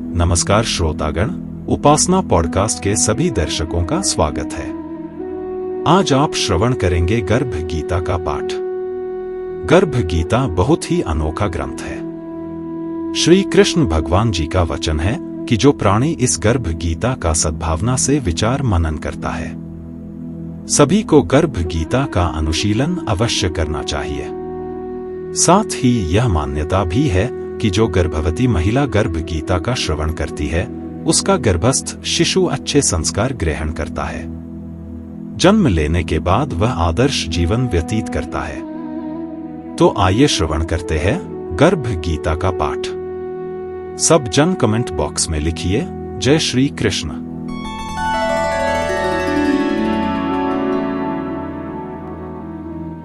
नमस्कार श्रोतागण, उपासना पॉडकास्ट के सभी दर्शकों का स्वागत है। आज आप श्रवण करेंगे गर्भ गीता का पाठ। गर्भ गीता बहुत ही अनोखा ग्रंथ है। श्री कृष्ण भगवान जी का वचन है कि जो प्राणी इस गर्भ गीता का सद्भावना से विचार मनन करता है, सभी को गर्भ गीता का अनुशीलन अवश्य करना चाहिए। साथ ही यह मान्यता भी है कि जो गर्भवती महिला गर्भ गीता का श्रवण करती है, उसका गर्भस्थ शिशु अच्छे संस्कार ग्रहण करता है। जन्म लेने के बाद वह आदर्श जीवन व्यतीत करता है। तो आइए श्रवण करते हैं गर्भ गीता का पाठ। सब जन कमेंट बॉक्स में लिखिए जय श्री कृष्ण।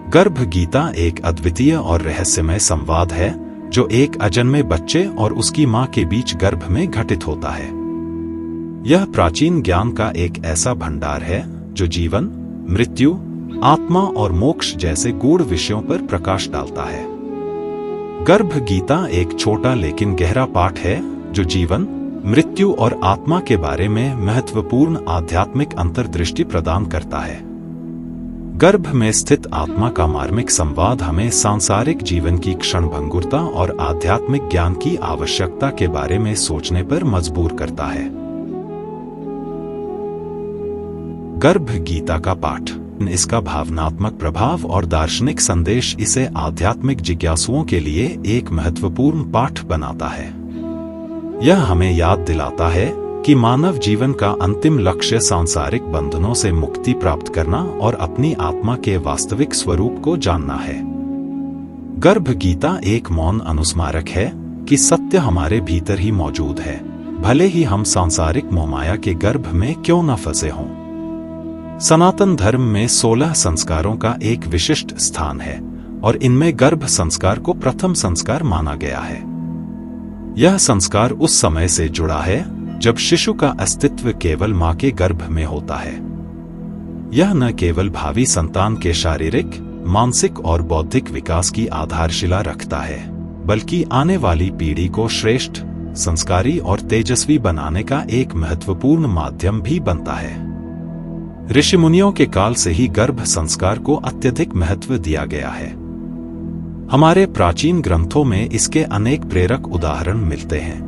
गर्भ गीता एक अद्वितीय और रहस्यमय संवाद है जो एक अजन्मे बच्चे और उसकी मां के बीच गर्भ में घटित होता है। यह प्राचीन ज्ञान का एक ऐसा भंडार है जो जीवन, मृत्यु, आत्मा और मोक्ष जैसे गूढ़ विषयों पर प्रकाश डालता है। गर्भ गीता एक छोटा लेकिन गहरा पाठ है जो जीवन, मृत्यु और आत्मा के बारे में महत्वपूर्ण आध्यात्मिक अंतर्दृष्टि प्रदान करता है। गर्भ में स्थित आत्मा का मार्मिक संवाद हमें सांसारिक जीवन की क्षणभंगुरता और आध्यात्मिक ज्ञान की आवश्यकता के बारे में सोचने पर मजबूर करता है। गर्भ गीता का पाठ, इसका भावनात्मक प्रभाव और दार्शनिक संदेश इसे आध्यात्मिक जिज्ञासुओं के लिए एक महत्वपूर्ण पाठ बनाता है। यह हमें याद दिलाता है कि मानव जीवन का अंतिम लक्ष्य सांसारिक बंधनों से मुक्ति प्राप्त करना और अपनी आत्मा के वास्तविक स्वरूप को जानना है। गर्भ गीता एक मौन अनुस्मारक है कि सत्य हमारे भीतर ही मौजूद है, भले ही हम सांसारिक मोहमाया के गर्भ में क्यों न फंसे हों। सनातन धर्म में 16 संस्कारों का एक विशिष्ट स्थान है और इनमें गर्भ संस्कार को प्रथम संस्कार माना गया है। यह संस्कार उस समय से जुड़ा है जब शिशु का अस्तित्व केवल मां के गर्भ में होता है। यह न केवल भावी संतान के शारीरिक, मानसिक और बौद्धिक विकास की आधारशिला रखता है, बल्कि आने वाली पीढ़ी को श्रेष्ठ, संस्कारी और तेजस्वी बनाने का एक महत्वपूर्ण माध्यम भी बनता है। ऋषि मुनियों के काल से ही गर्भ संस्कार को अत्यधिक महत्व दिया गया है। हमारे प्राचीन ग्रंथों में इसके अनेक प्रेरक उदाहरण मिलते हैं,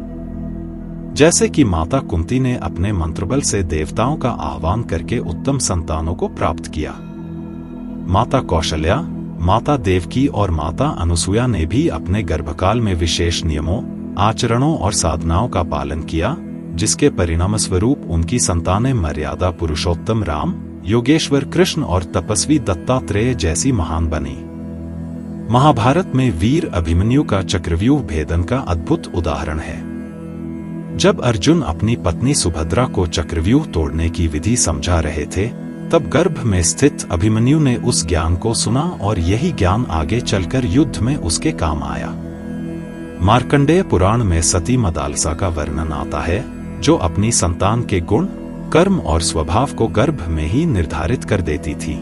जैसे कि माता कुंती ने अपने मंत्रबल से देवताओं का आह्वान करके उत्तम संतानों को प्राप्त किया। माता कौशल्या, माता देवकी और माता अनुसुया ने भी अपने गर्भकाल में विशेष नियमों, आचरणों और साधनाओं का पालन किया, जिसके परिणामस्वरूप उनकी संतानें मर्यादा पुरुषोत्तम राम, योगेश्वर कृष्ण और तपस्वी दत्तात्रेय जैसी महान बनी। महाभारत में वीर अभिमन्यु का चक्रव्यूह भेदन का अद्भुत उदाहरण है। जब अर्जुन अपनी पत्नी सुभद्रा को चक्रव्यूह तोड़ने की विधि समझा रहे थे, तब गर्भ में स्थित अभिमन्यु ने उस ज्ञान को सुना और यही ज्ञान आगे चलकर युद्ध में उसके काम आया। मार्कंडेय पुराण में सती मदालसा का वर्णन आता है, जो अपनी संतान के गुण, कर्म और स्वभाव को गर्भ में ही निर्धारित कर देती थी।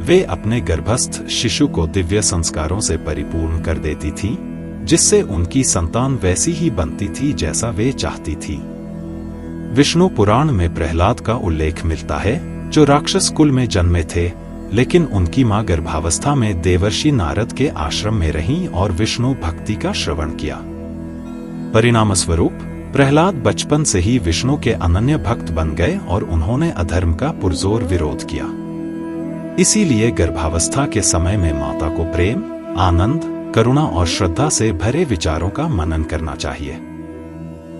वे अपने गर्भस्थ शिशु को दिव्य संस्कारों से परिपूर्ण कर देती थी, जिससे उनकी संतान वैसी ही बनती थी जैसा वे चाहती थी। विष्णु पुराण में प्रहलाद का उल्लेख मिलता है, जो राक्षस कुल में जन्मे थे, लेकिन उनकी मां गर्भावस्था में देवर्षि नारद के आश्रम में रहीं और विष्णु भक्ति का श्रवण किया। परिणामस्वरूप प्रहलाद बचपन से ही विष्णु के अनन्य भक्त बन गए और उन्होंने अधर्म का पुरजोर विरोध किया। इसीलिए गर्भावस्था के समय में माता को प्रेम, आनंद, करुणा और श्रद्धा से भरे विचारों का मनन करना चाहिए।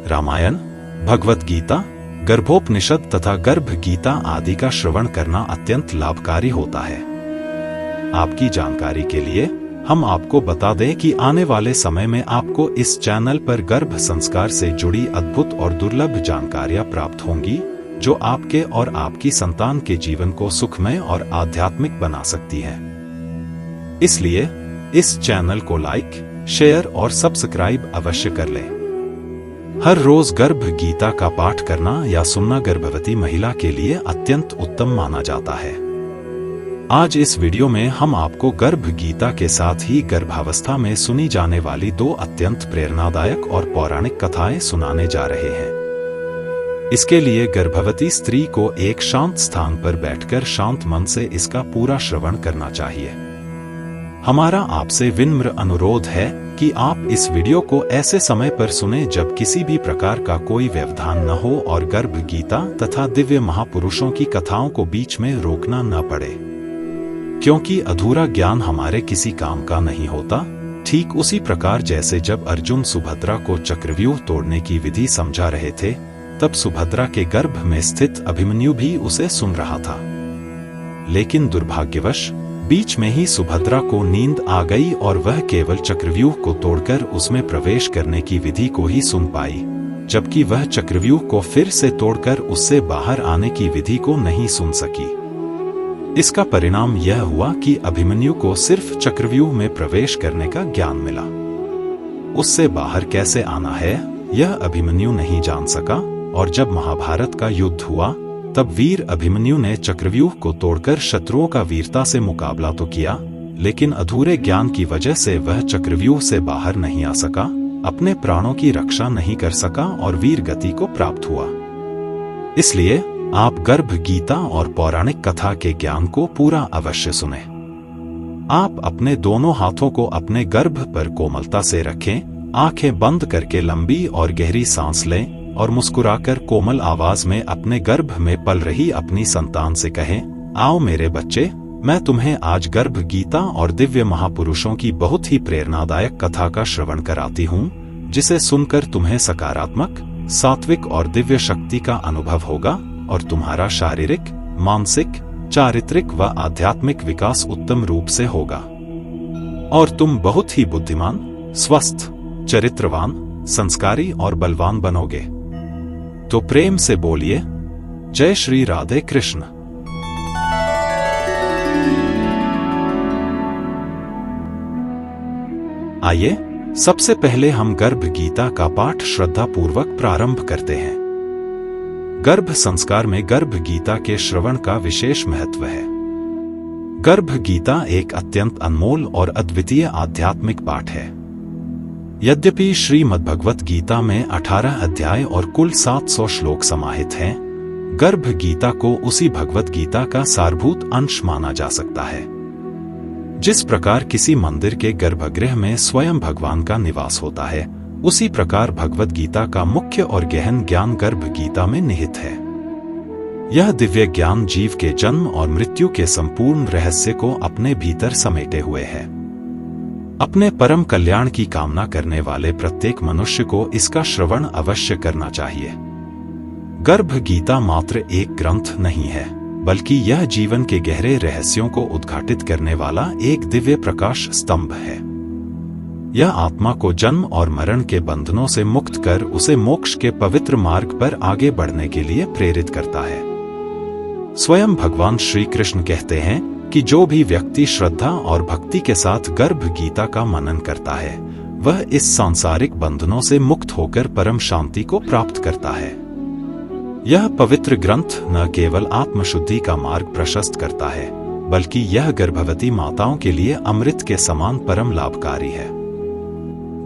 रामायण, भगवत गीता, गर्भोपनिषद तथा गर्भ गीता आदि का श्रवण करना अत्यंत लाभकारी होता है। आपकी जानकारी के लिए हम आपको बता दें कि आने वाले समय में आपको इस चैनल पर गर्भ संस्कार से जुड़ी अद्भुत और दुर्लभ जानकारियां प्राप्त होंगी, जो आपके और आपकी संतान के जीवन को सुखमय और आध्यात्मिक बना सकती है। इसलिए इस चैनल को लाइक, शेयर और सब्सक्राइब अवश्य कर लें। हर रोज गर्भ गीता का पाठ करना या सुनना गर्भवती महिला के लिए अत्यंत उत्तम माना जाता है। आज इस वीडियो में हम आपको गर्भ गीता के साथ ही गर्भावस्था में सुनी जाने वाली 2 अत्यंत प्रेरणादायक और पौराणिक कथाएं सुनाने जा रहे हैं। इसके लिए गर्भवती स्त्री को एक शांत स्थान पर बैठकर शांत मन से इसका पूरा श्रवण करना चाहिए। हमारा आपसे विनम्र अनुरोध है कि आप इस वीडियो को ऐसे समय पर सुनें जब किसी भी प्रकार का कोई व्यवधान न हो और गर्भ गीता तथा दिव्य महापुरुषों की कथाओं को बीच में रोकना न पड़े, क्योंकि अधूरा ज्ञान हमारे किसी काम का नहीं होता। ठीक उसी प्रकार जैसे जब अर्जुन सुभद्रा को चक्रव्यूह तोड़ने की विधि समझा रहे थे, तब सुभद्रा के गर्भ में स्थित अभिमन्यु भी उसे सुन रहा था। लेकिन दुर्भाग्यवश बीच में ही सुभद्रा को नींद आ गई और वह केवल चक्रव्यूह को तोड़कर उसमें प्रवेश करने की विधि को ही सुन पाई, जबकि वह चक्रव्यूह को फिर से तोड़कर उससे बाहर आने की विधि को नहीं सुन सकी। इसका परिणाम यह हुआ कि अभिमन्यु को सिर्फ चक्रव्यूह में प्रवेश करने का ज्ञान मिला। उससे बाहर कैसे आना है यह अभिमन्यु नहीं जान सका, और जब महाभारत का युद्ध हुआ तब वीर अभिमन्यु ने चक्रव्यूह को तोड़कर शत्रुओं का वीरता से मुकाबला तो किया, लेकिन अधूरे ज्ञान की वजह से वह चक्रव्यूह से बाहर नहीं आ सका, अपने प्राणों की रक्षा नहीं कर सका और वीर गति को प्राप्त हुआ। इसलिए आप गर्भ गीता और पौराणिक कथा के ज्ञान को पूरा अवश्य सुनें। आप अपने दोनों हाथों को अपने गर्भ पर कोमलता से रखें, आंखें बंद करके लंबी और गहरी सांस लें और मुस्कुराकर कोमल आवाज में अपने गर्भ में पल रही अपनी संतान से कहें, आओ मेरे बच्चे, मैं तुम्हें आज गर्भ गीता और दिव्य महापुरुषों की बहुत ही प्रेरणादायक कथा का श्रवण कराती हूँ, जिसे सुनकर तुम्हें सकारात्मक, सात्विक और दिव्य शक्ति का अनुभव होगा और तुम्हारा शारीरिक, मानसिक, चारित्रिक व आध्यात्मिक विकास उत्तम रूप से होगा और तुम बहुत ही बुद्धिमान, स्वस्थ, चरित्रवान, संस्कारी और बलवान बनोगे। तो प्रेम से बोलिए, जय श्री राधे कृष्ण। आइए सबसे पहले हम गर्भ गीता का पाठ श्रद्धापूर्वक प्रारंभ करते हैं। गर्भ संस्कार में गर्भ गीता के श्रवण का विशेष महत्व है। गर्भ गीता एक अत्यंत अनमोल और अद्वितीय आध्यात्मिक पाठ है। यद्यपि श्रीमद्भगवत गीता में 18 अध्याय और कुल 700 श्लोक समाहित हैं, गर्भ गीता को उसी भगवत गीता का सारभूत अंश माना जा सकता है। जिस प्रकार किसी मंदिर के गर्भगृह में स्वयं भगवान का निवास होता है, उसी प्रकार भगवत गीता का मुख्य और गहन ज्ञान गर्भ गीता में निहित है। यह दिव्य ज्ञान जीव के जन्म और मृत्यु के संपूर्ण रहस्य को अपने भीतर समेटे हुए है। अपने परम कल्याण की कामना करने वाले प्रत्येक मनुष्य को इसका श्रवण अवश्य करना चाहिए। गर्भ गीता मात्र एक ग्रंथ नहीं है, बल्कि यह जीवन के गहरे रहस्यों को उद्घाटित करने वाला एक दिव्य प्रकाश स्तंभ है। यह आत्मा को जन्म और मरण के बंधनों से मुक्त कर उसे मोक्ष के पवित्र मार्ग पर आगे बढ़ने के लिए प्रेरित करता है। स्वयं भगवान श्री कृष्ण कहते हैं कि जो भी व्यक्ति श्रद्धा और भक्ति के साथ गर्भ गीता का मनन करता है, वह इस सांसारिक बंधनों से मुक्त होकर परम शांति को प्राप्त करता है। यह पवित्र ग्रंथ न केवल आत्मशुद्धि का मार्ग प्रशस्त करता है, बल्कि यह गर्भवती माताओं के लिए अमृत के समान परम लाभकारी है।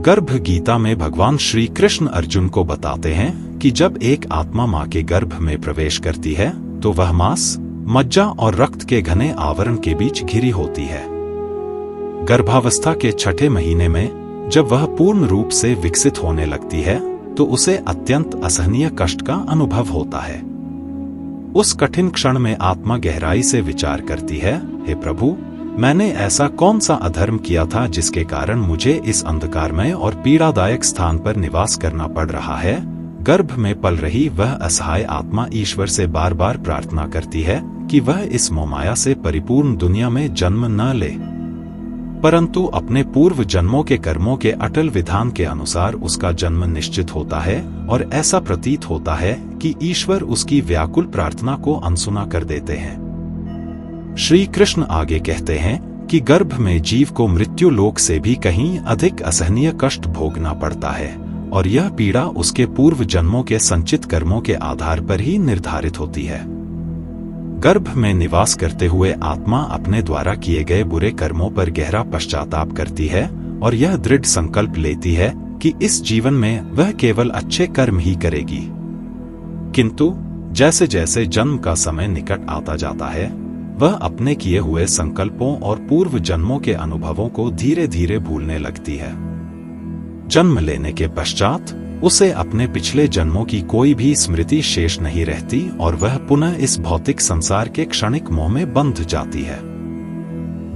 गर्भ गीता में भगवान श्री कृष्ण अर्जुन को बताते हैं कि जब एक आत्मा मां के गर्भ में प्रवेश करती है तो वह मांस, मज्जा और रक्त के घने आवरण के बीच घिरी होती है। गर्भावस्था के 6ठे महीने में जब वह पूर्ण रूप से विकसित होने लगती है तो उसे अत्यंत असहनीय कष्ट का अनुभव होता है। उस कठिन क्षण में आत्मा गहराई से विचार करती है, हे प्रभु, मैंने ऐसा कौन सा अधर्म किया था जिसके कारण मुझे इस अंधकारमय और पीड़ादायक स्थान पर निवास करना पड़ रहा है। गर्भ में पल रही वह असहाय आत्मा ईश्वर से बार बार प्रार्थना करती है कि वह इस मोहमाया से परिपूर्ण दुनिया में जन्म न ले, परंतु अपने पूर्व जन्मों के कर्मों के अटल विधान के अनुसार उसका जन्म निश्चित होता है और ऐसा प्रतीत होता है कि ईश्वर उसकी व्याकुल प्रार्थना को अनसुना कर देते हैं। श्री कृष्ण आगे कहते हैं कि गर्भ में जीव को मृत्यु लोक से भी कहीं अधिक असहनीय कष्ट भोगना पड़ता है और यह पीड़ा उसके पूर्व जन्मों के संचित कर्मों के आधार पर ही निर्धारित होती है। गर्भ में निवास करते हुए आत्मा अपने द्वारा किए गए बुरे कर्मों पर गहरा पश्चाताप करती है और यह दृढ़ संकल्प लेती है कि इस जीवन में वह केवल अच्छे कर्म ही करेगी। किंतु जैसे जैसे जन्म का समय निकट आता जाता है, वह अपने किए हुए संकल्पों और पूर्व जन्मों के अनुभवों को धीरे धीरे भूलने लगती है। जन्म लेने के पश्चात उसे अपने पिछले जन्मों की कोई भी स्मृति शेष नहीं रहती और वह पुनः इस भौतिक संसार के क्षणिक मोह में बंध जाती है।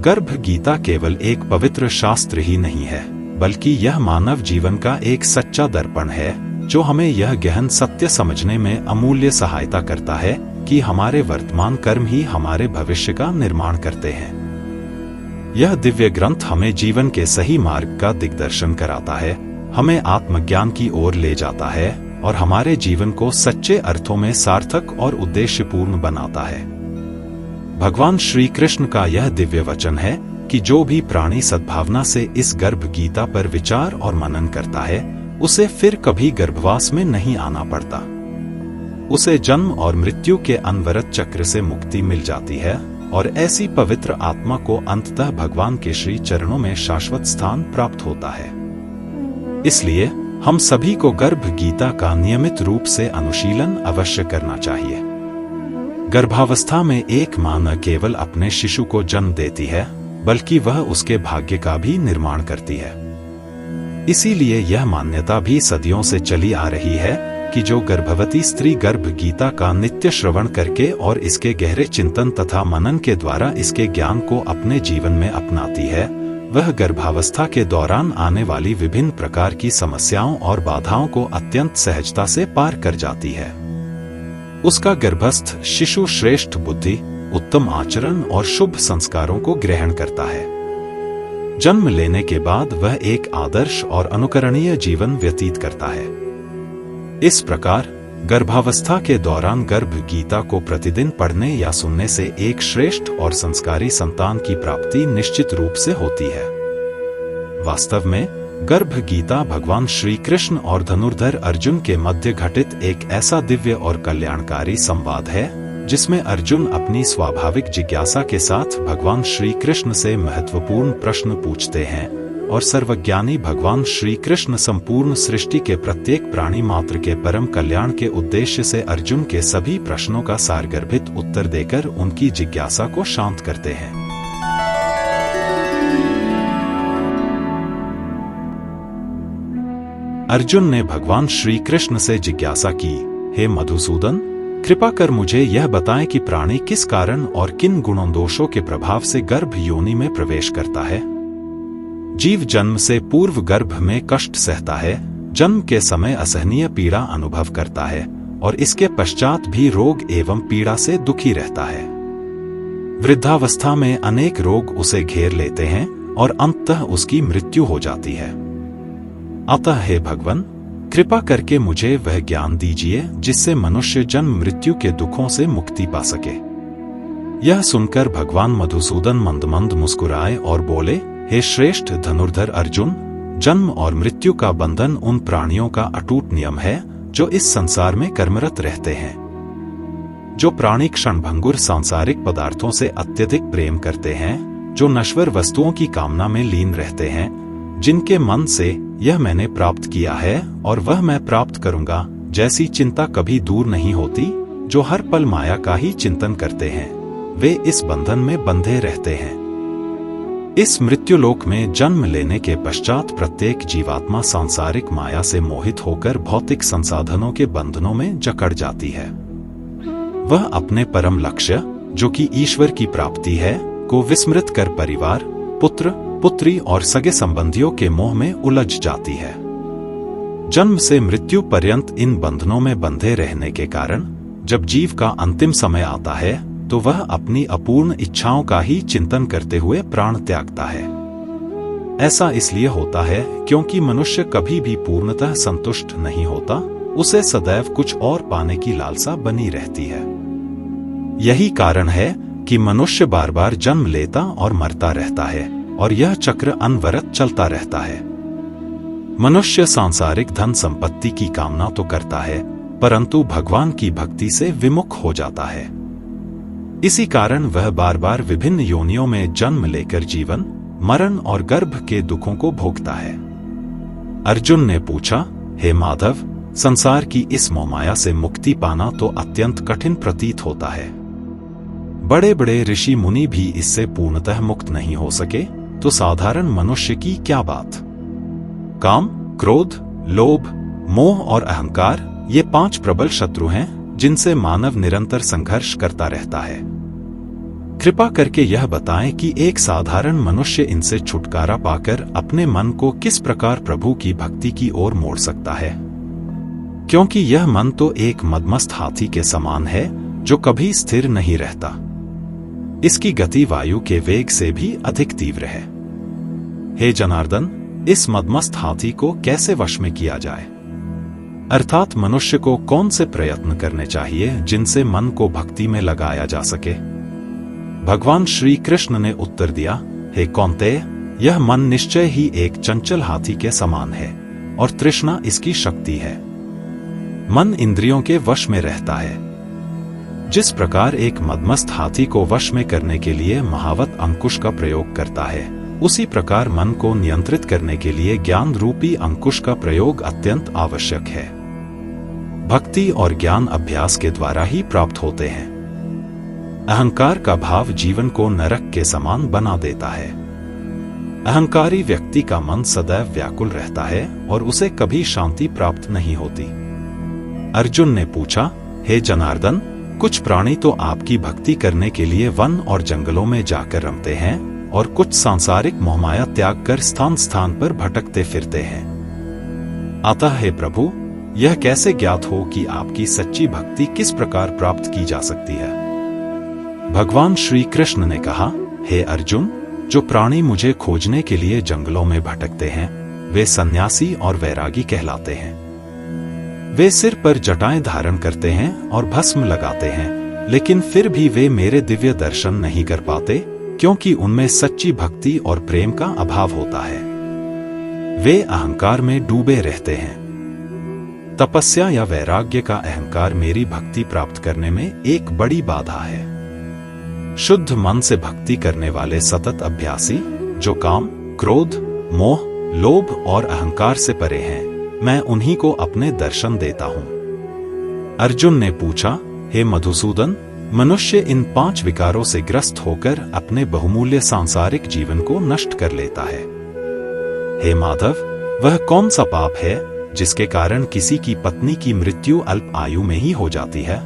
गर्भ गीता केवल एक पवित्र शास्त्र ही नहीं है, बल्कि यह मानव जीवन का एक सच्चा दर्पण है, जो हमें यह गहन सत्य समझने में अमूल्य सहायता करता है कि हमारे वर्तमान कर्म ही हमारे भविष्य का निर्माण करते हैं। यह दिव्य ग्रंथ हमें जीवन के सही मार्ग का दिग्दर्शन कराता है, हमें आत्मज्ञान की ओर ले जाता है और हमारे जीवन को सच्चे अर्थों में सार्थक और उद्देश्यपूर्ण बनाता है। भगवान श्री कृष्ण का यह दिव्य वचन है कि जो भी प्राणी सद्भावना से इस गर्भ गीता पर विचार और मनन करता है, उसे फिर कभी गर्भवास में नहीं आना पड़ता। उसे जन्म और मृत्यु के अनवरत चक्र से मुक्ति मिल जाती है और ऐसी पवित्र आत्मा को अंततः भगवान के श्री चरणों में शाश्वत स्थान प्राप्त होता है। इसलिए हम सभी को गर्भ गीता का नियमित रूप से अनुशीलन अवश्य करना चाहिए। गर्भावस्था में एक मां न केवल अपने शिशु को जन्म देती है, बल्कि वह उसके भाग्य का भी निर्माण करती है। इसीलिए यह मान्यता भी सदियों से चली आ रही है कि जो गर्भवती स्त्री गर्भ गीता का नित्य श्रवण करके और इसके गहरे चिंतन तथा मनन के द्वारा इसके ज्ञान को अपने जीवन में अपनाती है, वह गर्भावस्था के दौरान आने वाली विभिन्न प्रकार की समस्याओं और बाधाओं को अत्यंत सहजता से पार कर जाती है। उसका गर्भस्थ शिशु श्रेष्ठ बुद्धि, उत्तम आचरण और शुभ संस्कारों को ग्रहण करता है। जन्म लेने के बाद वह एक आदर्श और अनुकरणीय जीवन व्यतीत करता है। इस प्रकार गर्भावस्था के दौरान गर्भ गीता को प्रतिदिन पढ़ने या सुनने से एक श्रेष्ठ और संस्कारी संतान की प्राप्ति निश्चित रूप से होती है। वास्तव में गर्भ गीता भगवान श्री कृष्ण और धनुर्धर अर्जुन के मध्य घटित एक ऐसा दिव्य और कल्याणकारी संवाद है, जिसमें अर्जुन अपनी स्वाभाविक जिज्ञासा के साथ भगवान श्री कृष्ण से महत्वपूर्ण प्रश्न पूछते हैं और सर्वज्ञानी भगवान श्री कृष्ण संपूर्ण सृष्टि के प्रत्येक प्राणी मात्र के परम कल्याण के उद्देश्य से अर्जुन के सभी प्रश्नों का सारगर्भित उत्तर देकर उनकी जिज्ञासा को शांत करते हैं। अर्जुन ने भगवान श्री कृष्ण से जिज्ञासा की, हे मधुसूदन, कृपा कर मुझे यह बताएं कि प्राणी किस कारण और किन गुणों दोषों के प्रभाव से गर्भ योनि में प्रवेश करता है। जीव जन्म से पूर्व गर्भ में कष्ट सहता है, जन्म के समय असहनीय पीड़ा अनुभव करता है और इसके पश्चात भी रोग एवं पीड़ा से दुखी रहता है। वृद्धावस्था में अनेक रोग उसे घेर लेते हैं और अंततः उसकी मृत्यु हो जाती है। अतः हे भगवान, कृपा करके मुझे वह ज्ञान दीजिए जिससे मनुष्य जन्म मृत्यु के दुखों से मुक्ति पा सके। यह सुनकर भगवान मधुसूदन मंद मंद मुस्कुराए और बोले, हे श्रेष्ठ धनुर्धर अर्जुन, जन्म और मृत्यु का बंधन उन प्राणियों का अटूट नियम है जो इस संसार में कर्मरत रहते हैं। जो प्राणी क्षणभंगुर सांसारिक पदार्थों से अत्यधिक प्रेम करते हैं, जो नश्वर वस्तुओं की कामना में लीन रहते हैं, जिनके मन से यह मैंने प्राप्त किया है और वह मैं प्राप्त करूंगा जैसी चिंता कभी दूर नहीं होती, जो हर पल माया का ही चिंतन करते हैं, वे इस बंधन में बंधे रहते हैं। इस मृत्युलोक में जन्म लेने के पश्चात प्रत्येक जीवात्मा सांसारिक माया से मोहित होकर भौतिक संसाधनों के बंधनों में जकड़ जाती है। वह अपने परम लक्ष्य, जो कि ईश्वर की प्राप्ति है, को विस्मृत कर परिवार, पुत्र, पुत्री और सगे संबंधियों के मोह में उलझ जाती है। जन्म से मृत्यु पर्यंत इन बंधनों में बंधे रहने के कारण जब जीव का अंतिम समय आता है, तो वह अपनी अपूर्ण इच्छाओं का ही चिंतन करते हुए प्राण त्यागता है। ऐसा इसलिए होता है क्योंकि मनुष्य कभी भी पूर्णतः संतुष्ट नहीं होता, उसे सदैव कुछ और पाने की लालसा बनी रहती है। यही कारण है कि मनुष्य बार बार जन्म लेता और मरता रहता है और यह चक्र अनवरत चलता रहता है। मनुष्य सांसारिक धन संपत्ति की कामना तो करता है, परंतु भगवान की भक्ति से विमुख हो जाता है। इसी कारण वह बार बार विभिन्न योनियों में जन्म लेकर जीवन, मरण और गर्भ के दुखों को भोगता है। अर्जुन ने पूछा, हे माधव, संसार की इस मोहमाया से मुक्ति पाना तो अत्यंत कठिन प्रतीत होता है। बड़े बड़े ऋषि मुनि भी इससे पूर्णतः मुक्त नहीं हो सके, तो साधारण मनुष्य की क्या बात। काम, क्रोध, लोभ, मोह और अहंकार ये 5 प्रबल शत्रु हैं जिनसे मानव निरंतर संघर्ष करता रहता है। कृपा करके यह बताएं कि एक साधारण मनुष्य इनसे छुटकारा पाकर अपने मन को किस प्रकार प्रभु की भक्ति की ओर मोड़ सकता है, क्योंकि यह मन तो एक मदमस्त हाथी के समान है जो कभी स्थिर नहीं रहता। इसकी गति वायु के वेग से भी अधिक तीव्र है। हे जनार्दन, इस मदमस्त हाथी को कैसे वश में किया जाए? अर्थात मनुष्य को कौन से प्रयत्न करने चाहिए जिनसे मन को भक्ति में लगाया जा सके? भगवान श्री कृष्ण ने उत्तर दिया, हे कौन्तेय, यह मन निश्चय ही एक चंचल हाथी के समान है और तृष्णा इसकी शक्ति है। मन इंद्रियों के वश में रहता है। जिस प्रकार एक मदमस्त हाथी को वश में करने के लिए महावत अंकुश का प्रयोग करता है, उसी प्रकार मन को नियंत्रित करने के लिए ज्ञान रूपी अंकुश का प्रयोग अत्यंत आवश्यक है। भक्ति और ज्ञान अभ्यास के द्वारा ही प्राप्त होते हैं। अहंकार का भाव जीवन को नरक के समान बना देता है। अहंकारी व्यक्ति का मन सदैव व्याकुल रहता है और उसे कभी शांति प्राप्त नहीं होती। अर्जुन ने पूछा, हे जनार्दन, कुछ प्राणी तो आपकी भक्ति करने के लिए वन और जंगलों में जाकर रमते हैं और कुछ सांसारिक मोहमाया त्याग कर स्थान स्थान पर भटकते फिरते हैं। अतः हे प्रभु, यह कैसे ज्ञात हो कि आपकी सच्ची भक्ति किस प्रकार प्राप्त की जा सकती है? भगवान श्री कृष्ण ने कहा, हे अर्जुन, जो प्राणी मुझे खोजने के लिए जंगलों में भटकते हैं, वे सन्यासी और वैरागी कहलाते हैं। वे सिर पर जटाएं धारण करते हैं और भस्म लगाते हैं, लेकिन फिर भी वे मेरे दिव्य दर्शन नहीं कर पाते, क्योंकि उनमें सच्ची भक्ति और प्रेम का अभाव होता है। वे अहंकार में डूबे रहते हैं। तपस्या या वैराग्य का अहंकार मेरी भक्ति प्राप्त करने में एक बड़ी बाधा है। शुद्ध मन से भक्ति करने वाले सतत अभ्यासी, जो काम, क्रोध, मोह, लोभ और अहंकार से परे हैं, मैं उन्हीं को अपने दर्शन देता हूं। अर्जुन ने पूछा, हे मधुसूदन, मनुष्य इन 5 विकारों से ग्रस्त होकर अपने बहुमूल्य सांसारिक जीवन को नष्ट कर लेता है। हे माधव, वह कौन सा पाप है जिसके कारण किसी की पत्नी की मृत्यु अल्प आयु में ही हो जाती है?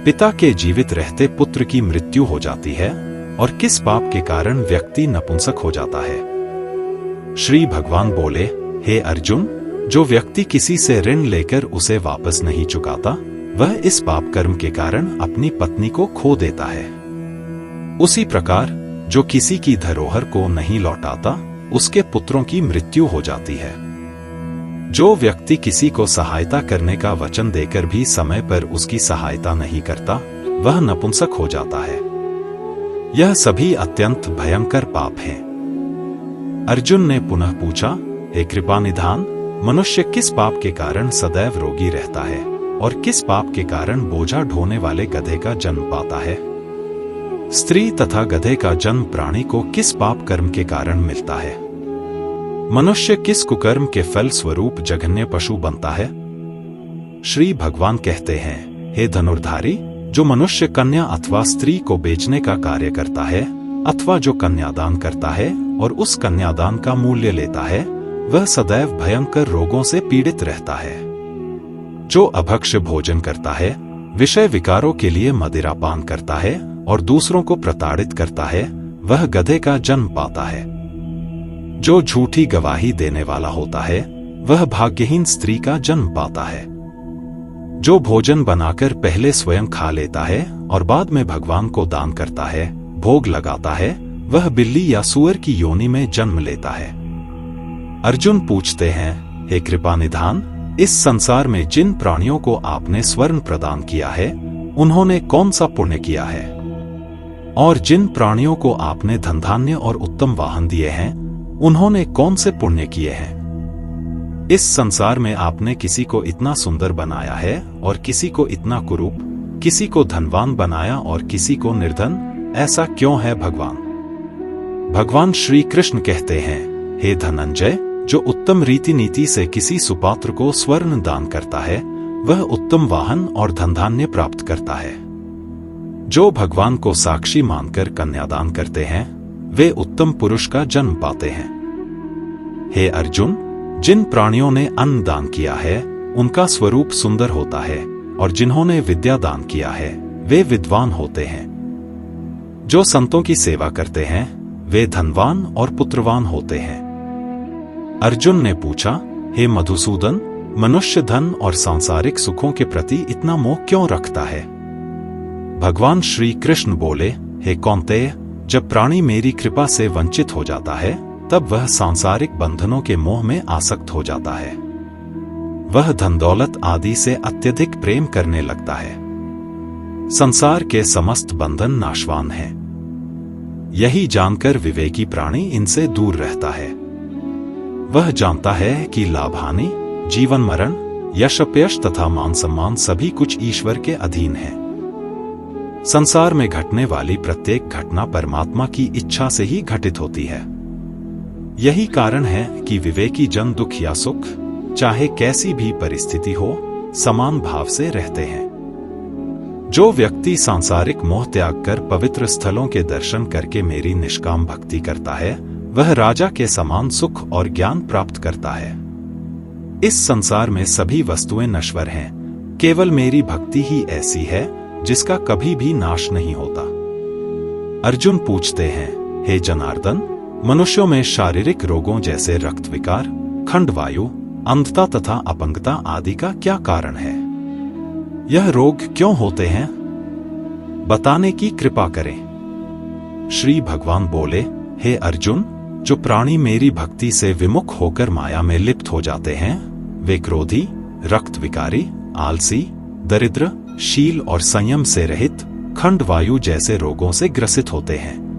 पिता के जीवित रहते पुत्र की मृत्यु हो जाती है, और किस पाप के कारण व्यक्ति नपुंसक हो जाता है? श्री भगवान बोले, हे अर्जुन, जो व्यक्ति किसी से ऋण लेकर उसे वापस नहीं चुकाता, वह इस पाप कर्म के कारण अपनी पत्नी को खो देता है। उसी प्रकार जो किसी की धरोहर को नहीं लौटाता, उसके पुत्रों की मृत्यु हो जाती है। जो व्यक्ति किसी को सहायता करने का वचन देकर भी समय पर उसकी सहायता नहीं करता, वह नपुंसक हो जाता है। यह सभी अत्यंत भयंकर पाप हैं। अर्जुन ने पुनः पूछा, हे कृपानिधान, मनुष्य किस पाप के कारण सदैव रोगी रहता है और किस पाप के कारण बोझा ढोने वाले गधे का जन्म पाता है? स्त्री तथा गधे का जन्म प्राणी को किस पाप कर्म के कारण मिलता है? मनुष्य किस कुकर्म के फल स्वरूप जघन्य पशु बनता है? श्री भगवान कहते हैं, हे धनुर्धारी, जो मनुष्य कन्या अथवा स्त्री को बेचने का कार्य करता है, अथवा जो कन्यादान करता है और उस कन्यादान का मूल्य लेता है, वह सदैव भयंकर रोगों से पीड़ित रहता है। जो अभक्ष्य भोजन करता है, विषय विकारों के लिए मदिरा पान करता है और दूसरों को प्रताड़ित करता है, वह गधे का जन्म पाता है। जो झूठी गवाही देने वाला होता है, वह भाग्यहीन स्त्री का जन्म पाता है। जो भोजन बनाकर पहले स्वयं खा लेता है और बाद में भगवान को दान करता है, भोग लगाता है, वह बिल्ली या सूअर की योनि में जन्म लेता है। अर्जुन पूछते हैं, हे कृपानिधान, इस संसार में जिन प्राणियों को आपने स्वर्ण प्रदान किया है, उन्होंने कौन सा पुण्य किया है? और जिन प्राणियों को आपने धन धान्य और उत्तम वाहन दिए हैं, उन्होंने कौन से पुण्य किए हैं? इस संसार में आपने किसी को इतना सुंदर बनाया है और किसी को इतना कुरूप, किसी को धनवान बनाया और किसी को निर्धन, ऐसा क्यों है भगवान? भगवान श्री कृष्ण कहते हैं, हे धनंजय, जो उत्तम रीति नीति से किसी सुपात्र को स्वर्ण दान करता है, वह उत्तम वाहन और धनधान्य प्राप्त करता है। जो भगवान को साक्षी मानकर कन्यादान करते हैं, वे उत्तम पुरुष का जन्म पाते हैं। हे अर्जुन, जिन प्राणियों ने अन्न दान किया है, उनका स्वरूप सुंदर होता है, और जिन्होंने विद्या दान किया है, वे विद्वान होते हैं। जो संतों की सेवा करते हैं, वे धनवान और पुत्रवान होते हैं। अर्जुन ने पूछा, हे मधुसूदन, मनुष्य धन और सांसारिक सुखों के प्रति इतना मोह क्यों रखता है? भगवान श्री कृष्ण बोले, हे कौन्तेय, जब प्राणी मेरी कृपा से वंचित हो जाता है, तब वह सांसारिक बंधनों के मोह में आसक्त हो जाता है। वह धन दौलत आदि से अत्यधिक प्रेम करने लगता है। संसार के समस्त बंधन नाशवान हैं। यही जानकर विवेकी प्राणी इनसे दूर रहता है। वह जानता है कि लाभ हानि, जीवन मरण, यश अपयश तथा मान सम्मान सभी कुछ ईश्वर के अधीन है। संसार में घटने वाली प्रत्येक घटना परमात्मा की इच्छा से ही घटित होती है। यही कारण है कि विवेकी जन दुख या सुख, चाहे कैसी भी परिस्थिति हो, समान भाव से रहते हैं। जो व्यक्ति सांसारिक मोह त्याग कर पवित्र स्थलों के दर्शन करके मेरी निष्काम भक्ति करता है, वह राजा के समान सुख और ज्ञान प्राप्त करता है। इस संसार में सभी वस्तुएं नश्वर हैं, केवल मेरी भक्ति ही ऐसी है जिसका कभी भी नाश नहीं होता। अर्जुन पूछते हैं, हे जनार्दन, मनुष्यों में शारीरिक रोगों जैसे रक्त विकार, खंडवायु, अंधता तथा अपंगता आदि का क्या कारण है? यह रोग क्यों होते हैं? बताने की कृपा करें। श्री भगवान बोले, हे अर्जुन, जो प्राणी मेरी भक्ति से विमुख होकर माया में लिप्त हो जाते हैं, वे क्रोधी, रक्त विकारी, आलसी, दरिद्र, शील और संयम से रहित, खंडवायु जैसे रोगों से ग्रसित होते हैं।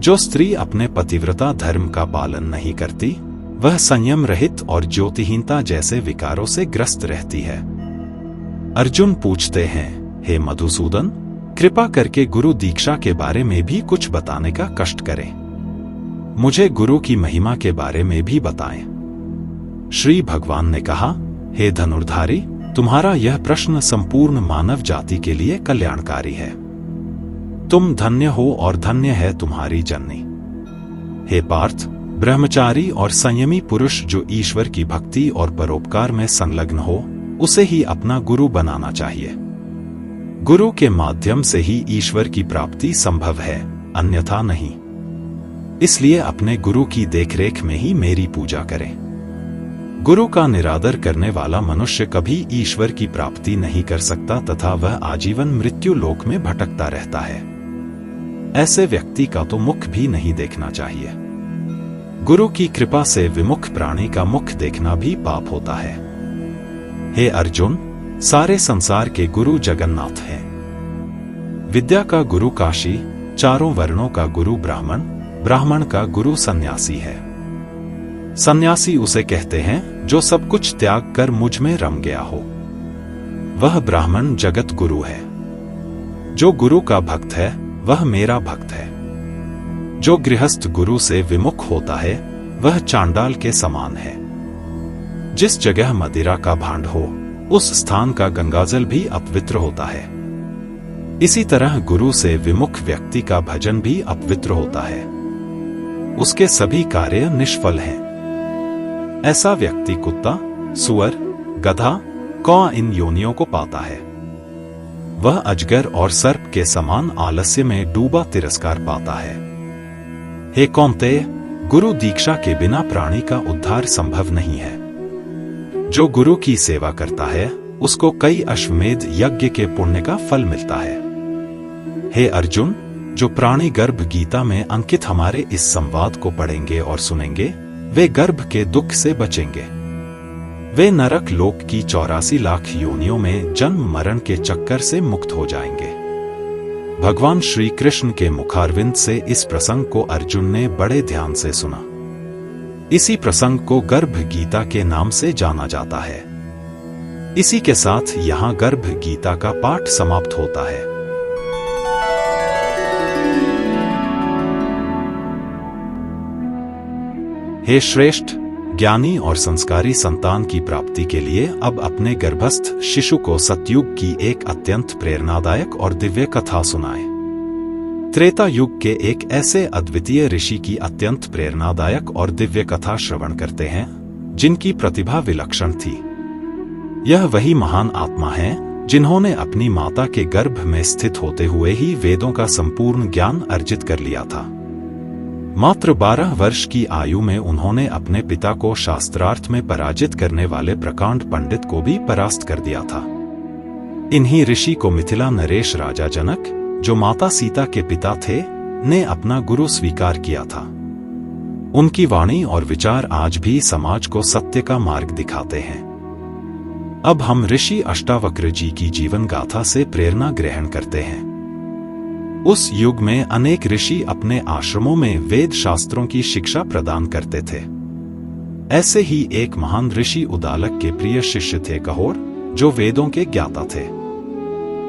जो स्त्री अपने पतिव्रता धर्म का पालन नहीं करती, वह संयम रहित और ज्योतिहीनता जैसे विकारों से ग्रस्त रहती है। अर्जुन पूछते हैं, हे मधुसूदन, कृपा करके गुरु दीक्षा के बारे में भी कुछ बताने का कष्ट करें। मुझे गुरु की महिमा के बारे में भी बताएं। श्री भगवान ने कहा, हे धनुर्धारी, तुम्हारा यह प्रश्न संपूर्ण मानव जाति के लिए कल्याणकारी है। तुम धन्य हो और धन्य है तुम्हारी जननी। हे पार्थ, ब्रह्मचारी और संयमी पुरुष जो ईश्वर की भक्ति और परोपकार में संलग्न हो, उसे ही अपना गुरु बनाना चाहिए। गुरु के माध्यम से ही ईश्वर की प्राप्ति संभव है, अन्यथा नहीं। इसलिए अपने गुरु की देखरेख में ही मेरी पूजा करें। गुरु का निरादर करने वाला मनुष्य कभी ईश्वर की प्राप्ति नहीं कर सकता तथा वह आजीवन मृत्यु लोक में भटकता रहता है। ऐसे व्यक्ति का तो मुख भी नहीं देखना चाहिए। गुरु की कृपा से विमुख प्राणी का मुख देखना भी पाप होता है। हे अर्जुन, सारे संसार के गुरु जगन्नाथ हैं। विद्या का गुरु काशी, चारों वर्णों का गुरु ब्राह्मण, ब्राह्मण का गुरु सन्यासी है। सन्यासी उसे कहते हैं जो सब कुछ त्याग कर मुझ में रम गया हो। वह ब्राह्मण जगत गुरु है। जो गुरु का भक्त है, वह मेरा भक्त है। जो गृहस्थ गुरु से विमुख होता है, वह चांडाल के समान है। जिस जगह मदिरा का भांड हो, उस स्थान का गंगाजल भी अपवित्र होता है। इसी तरह गुरु से विमुख व्यक्ति का भजन भी अपवित्र होता है। उसके सभी कार्य निष्फल हैं। ऐसा व्यक्ति कुत्ता, सुअर, गधा, कौआ इन योनियों को पाता है। वह अजगर और सर्प के समान आलस्य में डूबा तिरस्कार पाता है। हे कौन्तेय, गुरु दीक्षा के बिना प्राणी का उद्धार संभव नहीं है। जो गुरु की सेवा करता है, उसको कई अश्वमेध यज्ञ के पुण्य का फल मिलता है। हे अर्जुन, जो प्राणी गर्भ गीता में अंकित हमारे इस संवाद को पढ़ेंगे और सुनेंगे, वे गर्भ के दुख से बचेंगे। वे नरक लोक की 84 लाख योनियों में जन्म मरण के चक्कर से मुक्त हो जाएंगे। भगवान श्री कृष्ण के मुखारविंद से इस प्रसंग को अर्जुन ने बड़े ध्यान से सुना। इसी प्रसंग को गर्भ गीता के नाम से जाना जाता है। इसी के साथ यहाँ गर्भ गीता का पाठ समाप्त होता है। हे श्रेष्ठ, ज्ञानी और संस्कारी संतान की प्राप्ति के लिए अब अपने गर्भस्थ शिशु को सतयुग की एक अत्यंत प्रेरणादायक और दिव्य कथा सुनाएं। त्रेता युग के एक ऐसे अद्वितीय ऋषि की अत्यंत प्रेरणादायक और दिव्य कथा श्रवण करते हैं जिनकी प्रतिभा विलक्षण थी। यह वही महान आत्मा है जिन्होंने अपनी माता के गर्भ में स्थित होते हुए ही वेदों का संपूर्ण ज्ञान अर्जित कर लिया था। मात्र 12 वर्ष की आयु में उन्होंने अपने पिता को शास्त्रार्थ में पराजित करने वाले प्रकांड पंडित को भी परास्त कर दिया था। इन्हीं ऋषि को मिथिला नरेश राजा जनक, जो माता सीता के पिता थे, ने अपना गुरु स्वीकार किया था। उनकी वाणी और विचार आज भी समाज को सत्य का मार्ग दिखाते हैं। अब हम ऋषि अष्टावक्र जी की जीवन गाथा से प्रेरणा ग्रहण करते हैं। उस युग में अनेक ऋषि अपने आश्रमों में वेद शास्त्रों की शिक्षा प्रदान करते थे। ऐसे ही एक महान ऋषि उदालक के प्रिय शिष्य थे कहोड़, जो वेदों के ज्ञाता थे।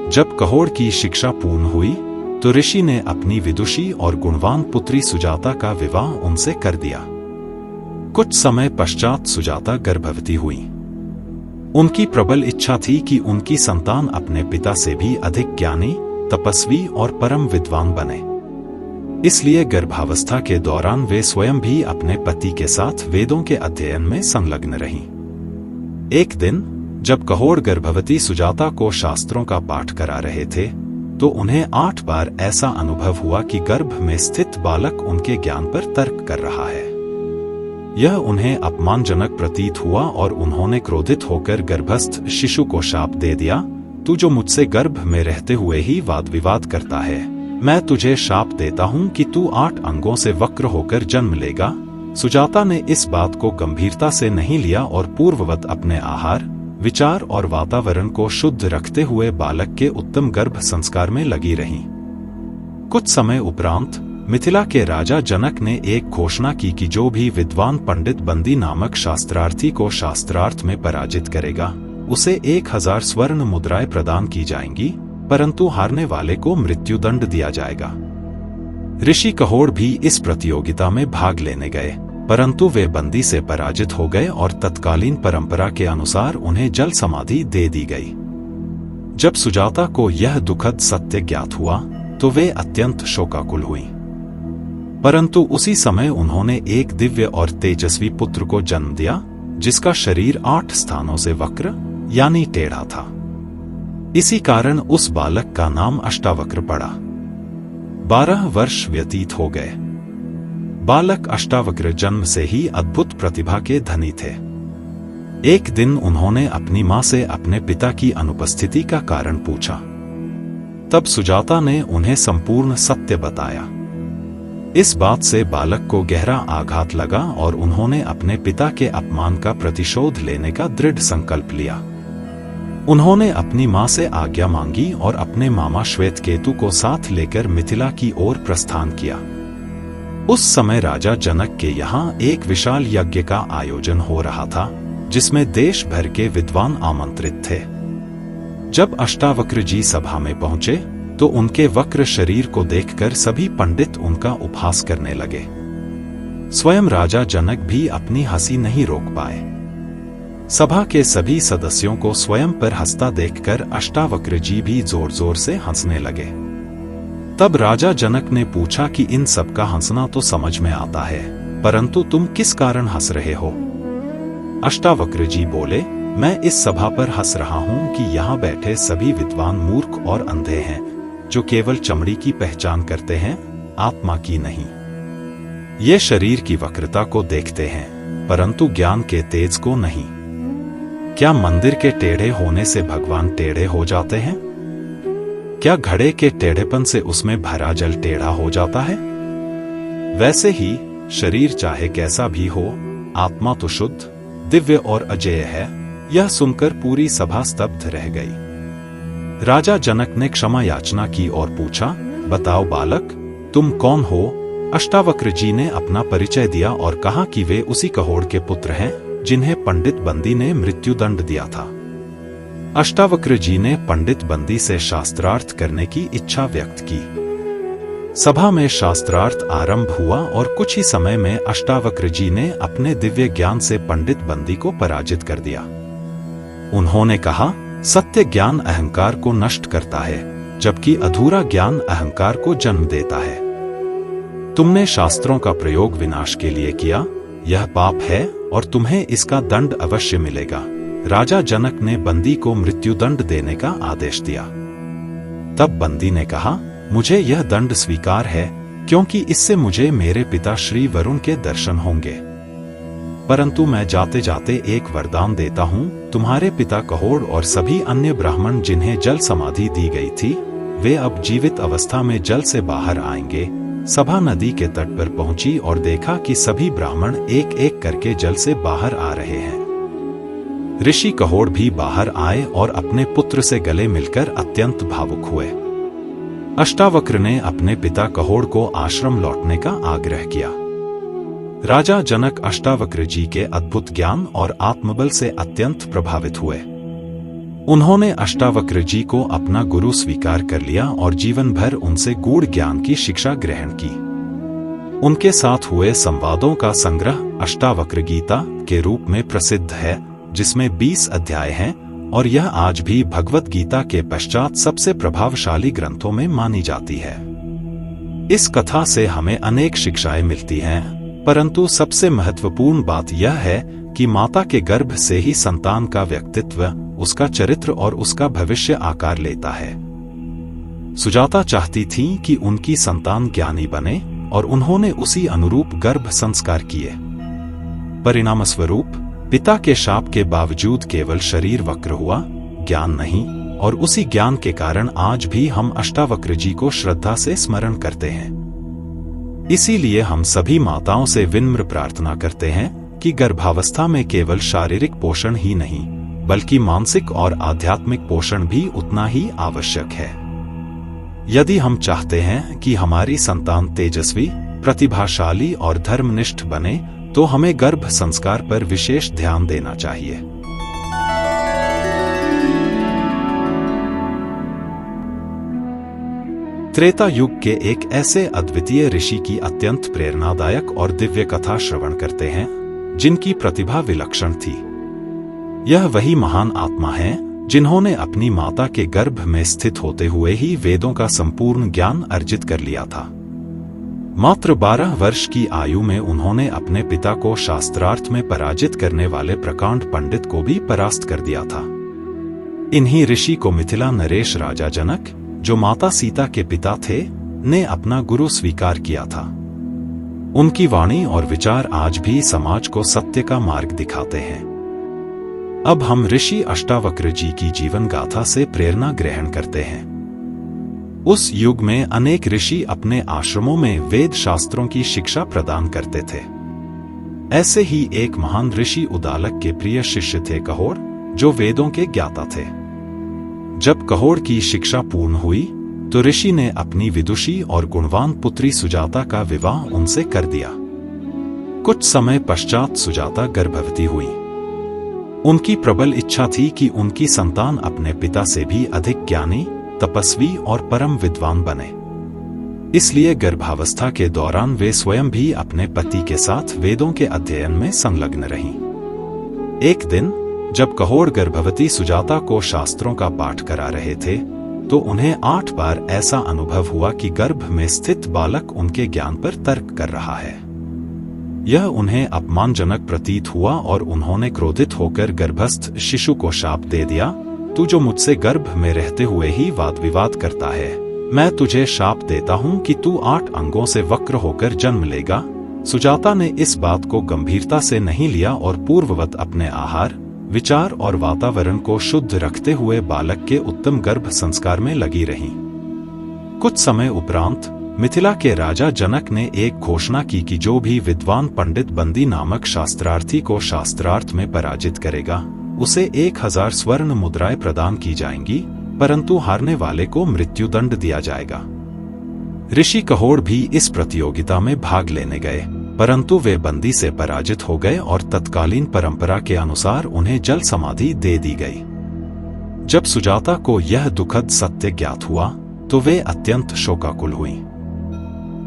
जब कहोड़ की शिक्षा पूर्ण हुई तो ऋषि ने अपनी विदुषी और गुणवान पुत्री सुजाता का विवाह उनसे कर दिया। कुछ समय पश्चात सुजाता गर्भवती हुई। उनकी प्रबल इच्छा थी कि उनकी संतान अपने पिता से भी अधिक ज्ञानी, तपस्वी और परम विद्वान बने। इसलिए गर्भावस्था के दौरान वे स्वयं भी अपने पति के साथ वेदों के अध्ययन में संलग्न रहीं। एक दिन जब कहोड़ गर्भवती सुजाता को शास्त्रों का पाठ करा रहे थे तो उन्हें 8 बार ऐसा अनुभव हुआ कि गर्भ में स्थित बालक उनके ज्ञान पर तर्क कर रहा है। यह उन्हें अपमानजनक प्रतीत हुआ और उन्होंने क्रोधित होकर गर्भस्थ शिशु को शाप दे दिया, तू जो मुझसे गर्भ में रहते हुए ही वाद विवाद करता है, मैं तुझे शाप देता हूं कि तू 8 अंगों से वक्र होकर जन्म लेगा। सुजाता ने इस बात को गंभीरता से नहीं लिया और पूर्ववत अपने आहार, विचार और वातावरण को शुद्ध रखते हुए बालक के उत्तम गर्भ संस्कार में लगी रहीं। कुछ समय उपरांत मिथिला के राजा जनक ने एक घोषणा की कि जो भी विद्वान पंडित बंदी नामक शास्त्रार्थी को शास्त्रार्थ में पराजित करेगा उसे 1000 स्वर्ण मुद्राएं प्रदान की जाएंगी, परंतु हारने वाले को मृत्युदंड दिया जाएगा। ऋषि कहोड़ भी इस प्रतियोगिता में भाग लेने गए, परंतु वे बंदी से पराजित हो गए और तत्कालीन परंपरा के अनुसार उन्हें जल समाधि दे दी गई। जब सुजाता को यह दुखद सत्य ज्ञात हुआ तो वे अत्यंत शोकाकुल हुई, परंतु उसी समय उन्होंने एक दिव्य और तेजस्वी पुत्र को जन्म दिया जिसका शरीर 8 स्थानों से वक्र यानी टेढ़ा था। इसी कारण उस बालक का नाम अष्टावक्र पड़ा। 12 वर्ष व्यतीत हो गए। बालक अष्टावक्र जन्म से ही अद्भुत प्रतिभा के धनी थे। एक दिन उन्होंने अपनी मां से अपने पिता की अनुपस्थिति का कारण पूछा। तब सुजाता ने उन्हें संपूर्ण सत्य बताया। इस बात से बालक को गहरा आघात लगा और उन्होंने अपने पिता के अपमान का प्रतिशोध लेने का दृढ़ संकल्प लिया। उन्होंने अपनी मां से आज्ञा मांगी और अपने मामा श्वेतकेतु को साथ लेकर मिथिला की ओर प्रस्थान किया। उस समय राजा जनक के यहाँ एक विशाल यज्ञ का आयोजन हो रहा था, जिसमें देश भर के विद्वान आमंत्रित थे। जब अष्टावक्र जी सभा में पहुंचे तो उनके वक्र शरीर को देखकर सभी पंडित उनका उपहास करने लगे। स्वयं राजा जनक भी अपनी हंसी नहीं रोक पाए। सभा के सभी सदस्यों को स्वयं पर हंसता देखकर अष्टावक्र जी भी जोर जोर से हंसने लगे। तब राजा जनक ने पूछा कि इन सब का हंसना तो समझ में आता है, परंतु तुम किस कारण हंस रहे हो? अष्टावक्र जी बोले, मैं इस सभा पर हंस रहा हूं कि यहाँ बैठे सभी विद्वान मूर्ख और अंधे हैं, जो केवल चमड़ी की पहचान करते हैं, आत्मा की नहीं। ये शरीर की वक्रता को देखते हैं, परंतु ज्ञान के तेज को नहीं। क्या मंदिर के टेढ़े होने से भगवान टेढ़े हो जाते हैं? क्या घड़े के टेढ़ेपन से उसमें भरा जल टेढ़ा हो जाता है? वैसे ही शरीर चाहे कैसा भी हो, आत्मा तो शुद्ध, दिव्य और अजेय है। यह सुनकर पूरी सभा स्तब्ध रह गई। राजा जनक ने क्षमा याचना की और पूछा, बताओ बालक, तुम कौन हो? अष्टावक्र जी ने अपना परिचय दिया और कहा कि वे उसी कहोड़ के पुत्र हैं जिन्हें पंडित बंदी ने मृत्युदंड दिया था। अष्टावक्र जी ने पंडित बंदी से शास्त्रार्थ करने की इच्छा व्यक्त की। सभा में शास्त्रार्थ आरंभ हुआ और कुछ ही समय में अष्टावक्र जी ने अपने दिव्य ज्ञान से पंडित बंदी को पराजित कर दिया। उन्होंने कहा, सत्य ज्ञान अहंकार को नष्ट करता है, जबकि अधूरा ज्ञान अहंकार को जन्म देता है। तुमने शास्त्रों का प्रयोग विनाश के लिए किया, यह पाप है और तुम्हें इसका दंड अवश्य मिलेगा। राजा जनक ने बंदी को मृत्युदंड देने का आदेश दिया। तब बंदी ने कहा, मुझे यह दंड स्वीकार है, क्योंकि इससे मुझे मेरे पिता श्री वरुण के दर्शन होंगे। परंतु मैं जाते जाते एक वरदान देता हूँ, तुम्हारे पिता कहोड़ और सभी अन्य ब्राह्मण जिन्हें जल समाधि दी गई थी, वे अब जीवित अवस्था में जल से बाहर आएंगे। सभा नदी के तट पर पहुंची और देखा कि सभी ब्राह्मण एक एक करके जल से बाहर आ रहे हैं। ऋषि कहोड़ भी बाहर आए और अपने पुत्र से गले मिलकर अत्यंत भावुक हुए। अष्टावक्र ने अपने पिता कहोड़ को आश्रम लौटने का आग्रह किया। राजा जनक अष्टावक्र जी के अद्भुत ज्ञान और आत्मबल से अत्यंत प्रभावित हुए। उन्होंने अष्टावक्र जी को अपना गुरु स्वीकार कर लिया और जीवन भर उनसे गूढ़ ज्ञान की शिक्षा ग्रहण की। उनके साथ हुए संवादों का संग्रह अष्टावक्र गीता के रूप में प्रसिद्ध है, जिसमें 20 अध्याय हैं और यह आज भी भगवत गीता के पश्चात सबसे प्रभावशाली ग्रंथों में मानी जाती है। इस कथा से हमें अनेक शिक्षाएं मिलती हैं, परंतु सबसे महत्वपूर्ण बात यह है कि माता के गर्भ से ही संतान का व्यक्तित्व, उसका चरित्र और उसका भविष्य आकार लेता है। सुजाता चाहती थी कि उनकी संतान ज्ञानी बने और उन्होंने उसी अनुरूप गर्भ संस्कार किए। परिणामस्वरूप पिता के शाप के बावजूद केवल शरीर वक्र हुआ, ज्ञान नहीं, और उसी ज्ञान के कारण आज भी हम अष्टावक्र जी को श्रद्धा से स्मरण करते हैं। इसीलिए हम सभी माताओं से विनम्र प्रार्थना करते हैं कि गर्भावस्था में केवल शारीरिक पोषण ही नहीं, बल्कि मानसिक और आध्यात्मिक पोषण भी उतना ही आवश्यक है। यदि हम चाहते हैं कि हमारी संतान तेजस्वी, प्रतिभाशाली और धर्मनिष्ठ बने, तो हमें गर्भ संस्कार पर विशेष ध्यान देना चाहिए। त्रेता युग के एक ऐसे अद्वितीय ऋषि की अत्यंत प्रेरणादायक और दिव्य कथा श्रवण करते हैं, जिनकी प्रतिभा विलक्षण थी। यह वही महान आत्मा है जिन्होंने अपनी माता के गर्भ में स्थित होते हुए ही वेदों का संपूर्ण ज्ञान अर्जित कर लिया था। मात्र 12 वर्ष की आयु में उन्होंने अपने पिता को शास्त्रार्थ में पराजित करने वाले प्रकांड पंडित को भी परास्त कर दिया था। इन्हीं ऋषि को मिथिला नरेश राजा जनक, जो माता सीता के पिता थे, ने अपना गुरु स्वीकार किया था। उनकी वाणी और विचार आज भी समाज को सत्य का मार्ग दिखाते हैं। अब हम ऋषि अष्टावक्र जी की जीवन गाथा से प्रेरणा ग्रहण करते हैं। उस युग में अनेक ऋषि अपने आश्रमों में वेद शास्त्रों की शिक्षा प्रदान करते थे। ऐसे ही एक महान ऋषि उदालक के प्रिय शिष्य थे कहोड़, जो वेदों के ज्ञाता थे। जब कहोड़ की शिक्षा पूर्ण हुई, तो ऋषि ने अपनी विदुषी और गुणवान पुत्री सुजाता का विवाह उनसे कर दिया। कुछ समय पश्चात सुजाता गर्भवती हुई। उनकी प्रबल इच्छा थी कि उनकी संतान अपने पिता से भी अधिक ज्ञानी, तपस्वी और परम विद्वान बने। इसलिए गर्भावस्था के दौरान वे स्वयं भी अपने पति के साथ वेदों के अध्ययन में संलग्न रहीं। एक दिन जब कहोड़ गर्भवती सुजाता को शास्त्रों का पाठ करा रहे थे, तो उन्हें 8 बार ऐसा अनुभव हुआ कि गर्भ में स्थित बालक उनके ज्ञान पर तर्क कर रहा है। यह उन्हें अपमानजनक प्रतीत हुआ और उन्होंने क्रोधित होकर गर्भस्थ शिशु को शाप दे दिया, तू जो मुझसे गर्भ में रहते हुए ही वाद विवाद करता है, मैं तुझे शाप देता हूँ कि तू 8 अंगों से वक्र होकर जन्म लेगा। सुजाता ने इस बात को गंभीरता से नहीं लिया और पूर्ववत अपने आहार, विचार और वातावरण को शुद्ध रखते हुए बालक के उत्तम गर्भ संस्कार में लगी रहीं। कुछ समय उपरांत मिथिला के राजा जनक ने एक घोषणा की कि जो भी विद्वान पंडित बंदी नामक शास्त्रार्थी को शास्त्रार्थ में पराजित करेगा, उसे 1000 स्वर्ण मुद्राएं प्रदान की जाएंगी, परंतु हारने वाले को मृत्युदंड दिया जाएगा। ऋषि कहोड़ भी इस प्रतियोगिता में भाग लेने गए, परंतु वे बंदी से पराजित हो गए और तत्कालीन परंपरा के अनुसार उन्हें जल समाधि दे दी गई। जब सुजाता को यह दुखद सत्य ज्ञात हुआ तो वे अत्यंत शोकाकुल हुईं।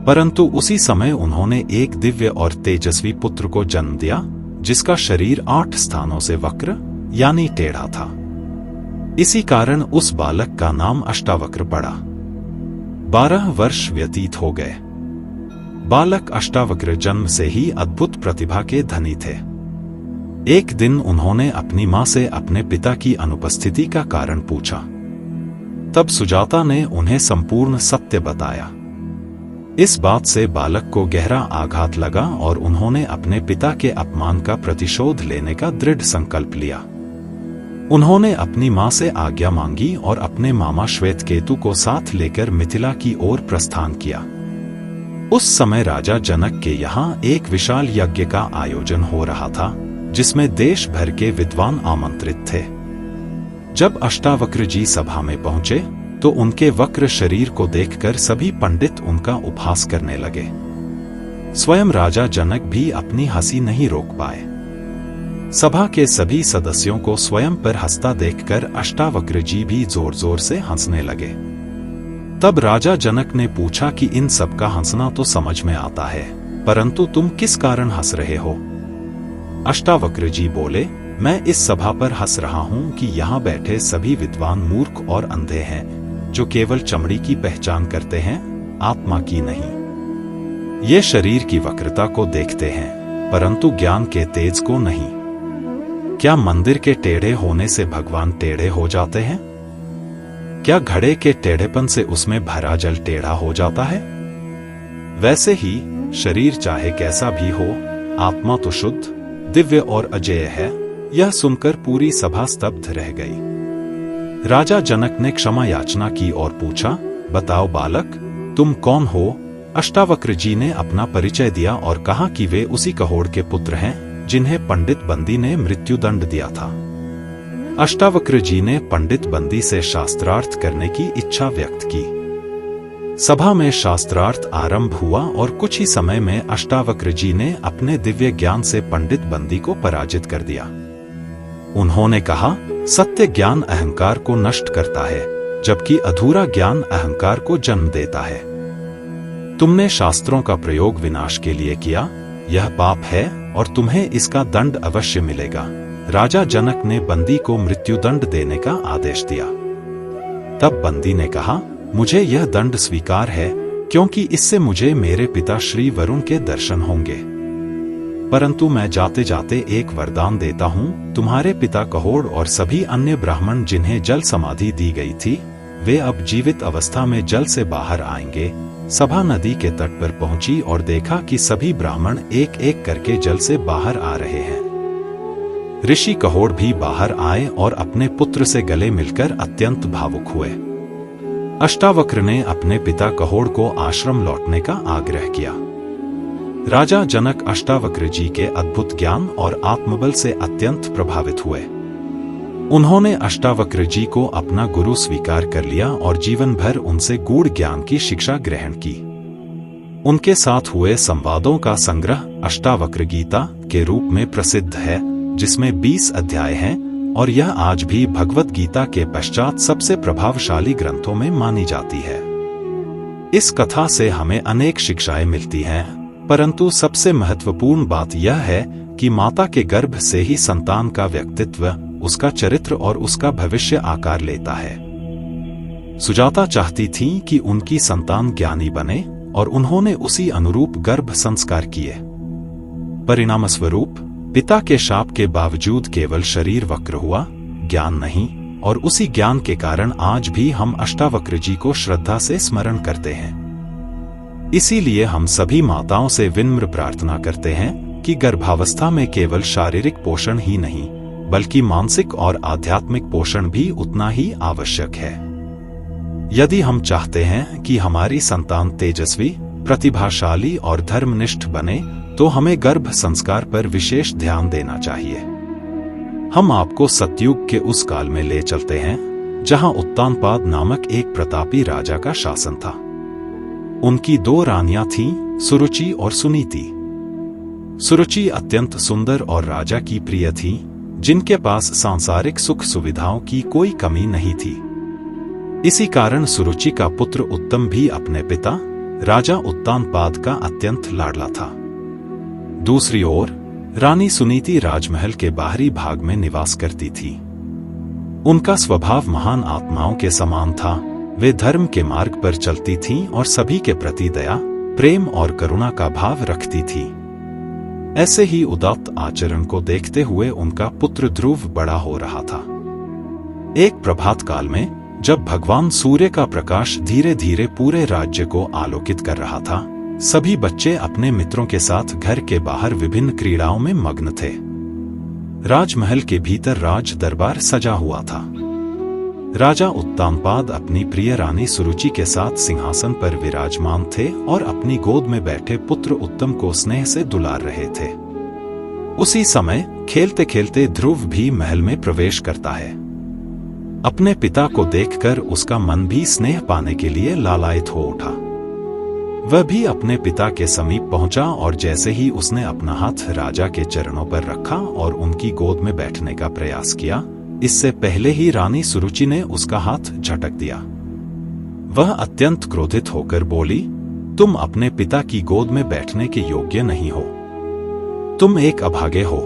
परंतु उसी समय उन्होंने एक दिव्य और तेजस्वी पुत्र को जन्म दिया, जिसका शरीर 8 स्थानों से वक्र यानी टेढ़ा था। इसी कारण उस बालक का नाम अष्टावक्र पड़ा। 12 वर्ष व्यतीत हो गए। बालक अष्टावक्र जन्म से ही अद्भुत प्रतिभा के धनी थे। एक दिन उन्होंने अपनी मां से अपने पिता की अनुपस्थिति का कारण पूछा। तब सुजाता ने उन्हें संपूर्ण सत्य बताया। इस बात से बालक को गहरा आघात लगा और उन्होंने अपने पिता के अपमान का प्रतिशोध लेने का दृढ़ संकल्प लिया। उन्होंने अपनी मां से आज्ञा मांगी और अपने मामा श्वेतकेतु को साथ लेकर मिथिला की ओर प्रस्थान किया। उस समय राजा जनक के यहाँ एक विशाल यज्ञ का आयोजन हो रहा था, जिसमें देश भर के विद्वान आमंत्रित थे। जब अष्टावक्र जी सभा में पहुंचे तो उनके वक्र शरीर को देखकर सभी पंडित उनका उपहास करने लगे। स्वयं राजा जनक भी अपनी हंसी नहीं रोक पाए। सभा के सभी सदस्यों को स्वयं पर हंसता देखकर अष्टावक्र जी भी जोर जोर से हंसने लगे। तब राजा जनक ने पूछा कि इन सब का हंसना तो समझ में आता है, परंतु तुम किस कारण हंस रहे हो? अष्टावक्र जी बोले, मैं इस सभा पर हंस रहा हूं कि यहाँ बैठे सभी विद्वान मूर्ख और अंधे हैं, जो केवल चमड़ी की पहचान करते हैं, आत्मा की नहीं। ये शरीर की वक्रता को देखते हैं, परंतु ज्ञान के तेज को नहीं। क्या मंदिर के टेढ़े होने से भगवान टेढ़े हो जाते हैं? क्या घड़े के टेढ़ेपन से उसमें भरा जल टेढ़ा हो जाता है? वैसे ही शरीर चाहे कैसा भी हो, आत्मा तो शुद्ध, दिव्य और अजेय है। यह सुनकर पूरी सभा स्तब्ध रह गई। राजा जनक ने क्षमा याचना की और पूछा, बताओ बालक, तुम कौन हो? अष्टावक्र जी ने अपना परिचय दिया और कहा कि वे उसी कहोड़ के पुत्र हैं जिन्हें पंडित बंदी ने मृत्युदंड दिया था। अष्टावक्र जी ने पंडित बंदी से शास्त्रार्थ करने की इच्छा व्यक्त की। सभा में शास्त्रार्थ आरंभ हुआ और कुछ ही समय में अष्टावक्र जी ने अपने दिव्य ज्ञान से पंडित बंदी को पराजित कर दिया। उन्होंने कहा, सत्य ज्ञान अहंकार को नष्ट करता है, जबकि अधूरा ज्ञान अहंकार को जन्म देता है। तुमने शास्त्रों का प्रयोग विनाश के लिए किया, यह पाप है और तुम्हें इसका दंड अवश्य मिलेगा। राजा जनक ने बंदी को मृत्युदंड देने का आदेश दिया। तब बंदी ने कहा, मुझे यह दंड स्वीकार है, क्योंकि इससे मुझे मेरे पिता श्री वरुण के दर्शन होंगे। परंतु मैं जाते जाते एक वरदान देता हूँ, तुम्हारे पिता कहोड़ और सभी अन्य ब्राह्मण जिन्हें जल समाधि दी गई थी, वे अब जीवित अवस्था में जल से बाहर आएंगे। सभा नदी के तट पर पहुंची और देखा कि सभी ब्राह्मण एक एक करके जल से बाहर आ रहे हैं। ऋषि कहोड़ भी बाहर आए और अपने पुत्र से गले मिलकर अत्यंत भावुक हुए। अष्टावक्र ने अपने पिता कहोड़ को आश्रम लौटने का आग्रह किया। राजा जनक अष्टावक्र जी के अद्भुत ज्ञान और आत्मबल से अत्यंत प्रभावित हुए। उन्होंने अष्टावक्र जी को अपना गुरु स्वीकार कर लिया और जीवन भर उनसे गूढ़ ज्ञान की शिक्षा ग्रहण की। उनके साथ हुए संवादों का संग्रह अष्टावक्र गीता के रूप में प्रसिद्ध है, जिसमें 20 अध्याय हैं और यह आज भी भगवत गीता के पश्चात सबसे प्रभावशाली ग्रंथों में मानी जाती है। इस कथा से हमें अनेक शिक्षाएं मिलती हैं, परंतु सबसे महत्वपूर्ण बात यह है कि माता के गर्भ से ही संतान का व्यक्तित्व, उसका चरित्र और उसका भविष्य आकार लेता है। सुजाता चाहती थी कि उनकी संतान ज्ञानी बने और उन्होंने उसी अनुरूप गर्भ संस्कार किए। परिणामस्वरूप पिता के शाप के बावजूद केवल शरीर वक्र हुआ, ज्ञान नहीं, और उसी ज्ञान के कारण आज भी हम अष्टावक्र जी को श्रद्धा से स्मरण करते हैं। इसीलिए हम सभी माताओं से विनम्र प्रार्थना करते हैं कि गर्भावस्था में केवल शारीरिक पोषण ही नहीं, बल्कि मानसिक और आध्यात्मिक पोषण भी उतना ही आवश्यक है। यदि हम चाहते हैं कि हमारी संतान तेजस्वी, प्रतिभाशाली और धर्मनिष्ठ बने, तो हमें गर्भ संस्कार पर विशेष ध्यान देना चाहिए। हम आपको सतयुग के उस काल में ले चलते हैं जहां उत्तानपाद नामक एक प्रतापी राजा का शासन था। उनकी 2 रानियां थीं, सुरुचि और सुनीति। सुरुचि अत्यंत सुंदर और राजा की प्रिय थी, जिनके पास सांसारिक सुख सुविधाओं की कोई कमी नहीं थी। इसी कारण सुरुचि का पुत्र उत्तम भी अपने पिता राजा उत्तानपाद का अत्यंत लाडला था। दूसरी ओर रानी सुनीति राजमहल के बाहरी भाग में निवास करती थी। उनका स्वभाव महान आत्माओं के समान था। वे धर्म के मार्ग पर चलती थीं और सभी के प्रति दया, प्रेम और करुणा का भाव रखती थी। ऐसे ही उदात्त आचरण को देखते हुए उनका पुत्र ध्रुव बड़ा हो रहा था। एक प्रभात काल में जब भगवान सूर्य का प्रकाश धीरे धीरे पूरे राज्य को आलोकित कर रहा था, सभी बच्चे अपने मित्रों के साथ घर के बाहर विभिन्न क्रीड़ाओं में मग्न थे। राजमहल के भीतर राज दरबार सजा हुआ था। राजा उत्तानपाद अपनी प्रिय रानी सुरुचि के साथ सिंहासन पर विराजमान थे और अपनी गोद में बैठे पुत्र उत्तम को स्नेह से दुलार रहे थे। उसी समय खेलते खेलते ध्रुव भी महल में प्रवेश करता है। अपने पिता को देखकर उसका मन भी स्नेह पाने के लिए लालायित हो उठा। वह भी अपने पिता के समीप पहुंचा और जैसे ही उसने अपना हाथ राजा के चरणों पर रखा और उनकी गोद में बैठने का प्रयास किया, इससे पहले ही रानी सुरुचि ने उसका हाथ झटक दिया। वह अत्यंत क्रोधित होकर बोली, तुम अपने पिता की गोद में बैठने के योग्य नहीं हो। तुम एक अभागे हो।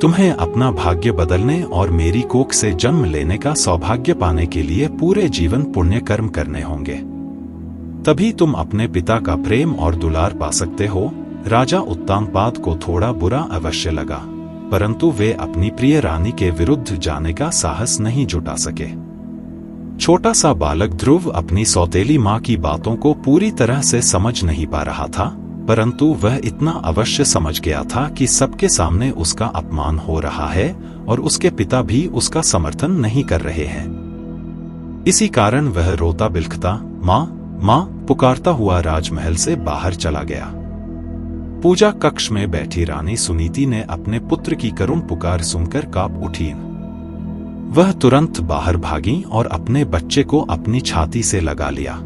तुम्हें अपना भाग्य बदलने और मेरी कोख से जन्म लेने का सौभाग्य पाने के लिए पूरे जीवन पुण्य कर्म करने होंगे, तभी तुम अपने पिता का प्रेम और दुलार पा सकते हो। राजा उत्तानपाद को थोड़ा बुरा अवश्य लगा, परंतु वे अपनी प्रिय रानी के विरुद्ध जाने का साहस नहीं जुटा सके। छोटा सा बालक ध्रुव अपनी सौतेली माँ की बातों को पूरी तरह से समझ नहीं पा रहा था, परंतु वह इतना अवश्य समझ गया था कि सबके सामने उसका अपमान हो रहा है और उसके पिता भी उसका समर्थन नहीं कर रहे हैं। इसी कारण वह रोता बिलखता माँ माँ पुकारता हुआ राजमहल से बाहर चला गया। पूजा कक्ष में बैठी रानी सुनीति ने अपने पुत्र की करुण पुकार सुनकर कांप उठी। वह तुरंत बाहर भागी और अपने बच्चे को अपनी छाती से लगा लिया।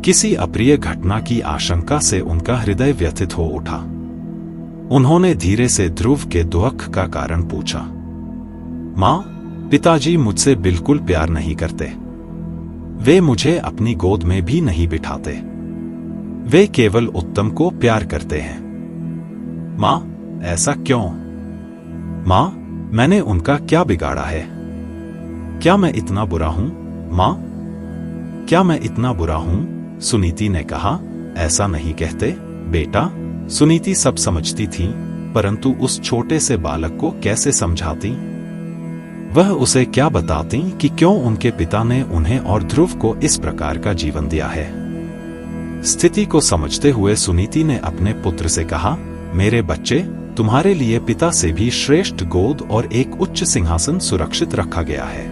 किसी अप्रिय घटना की आशंका से उनका हृदय व्यथित हो उठा। उन्होंने धीरे से ध्रुव के दुख का कारण पूछा। माँ, पिताजी मुझसे बिल्कुल प्यार नहीं करते। वे मुझे अपनी गोद में भी नहीं बिठाते। वे केवल उत्तम को प्यार करते हैं। माँ, ऐसा क्यों? माँ, मैंने उनका क्या बिगाड़ा है? क्या मैं इतना बुरा हूं? माँ, क्या मैं इतना बुरा हूं? सुनीति ने कहा, ऐसा नहीं कहते बेटा। सुनीति सब समझती थी, परंतु उस छोटे से बालक को कैसे समझाती? वह उसे क्या बताती कि क्यों उनके पिता ने उन्हें और ध्रुव को इस प्रकार का जीवन दिया है? स्थिति को समझते हुए सुनीति ने अपने पुत्र से कहा, मेरे बच्चे, तुम्हारे लिए पिता से भी श्रेष्ठ गोद और एक उच्च सिंहासन सुरक्षित रखा गया है।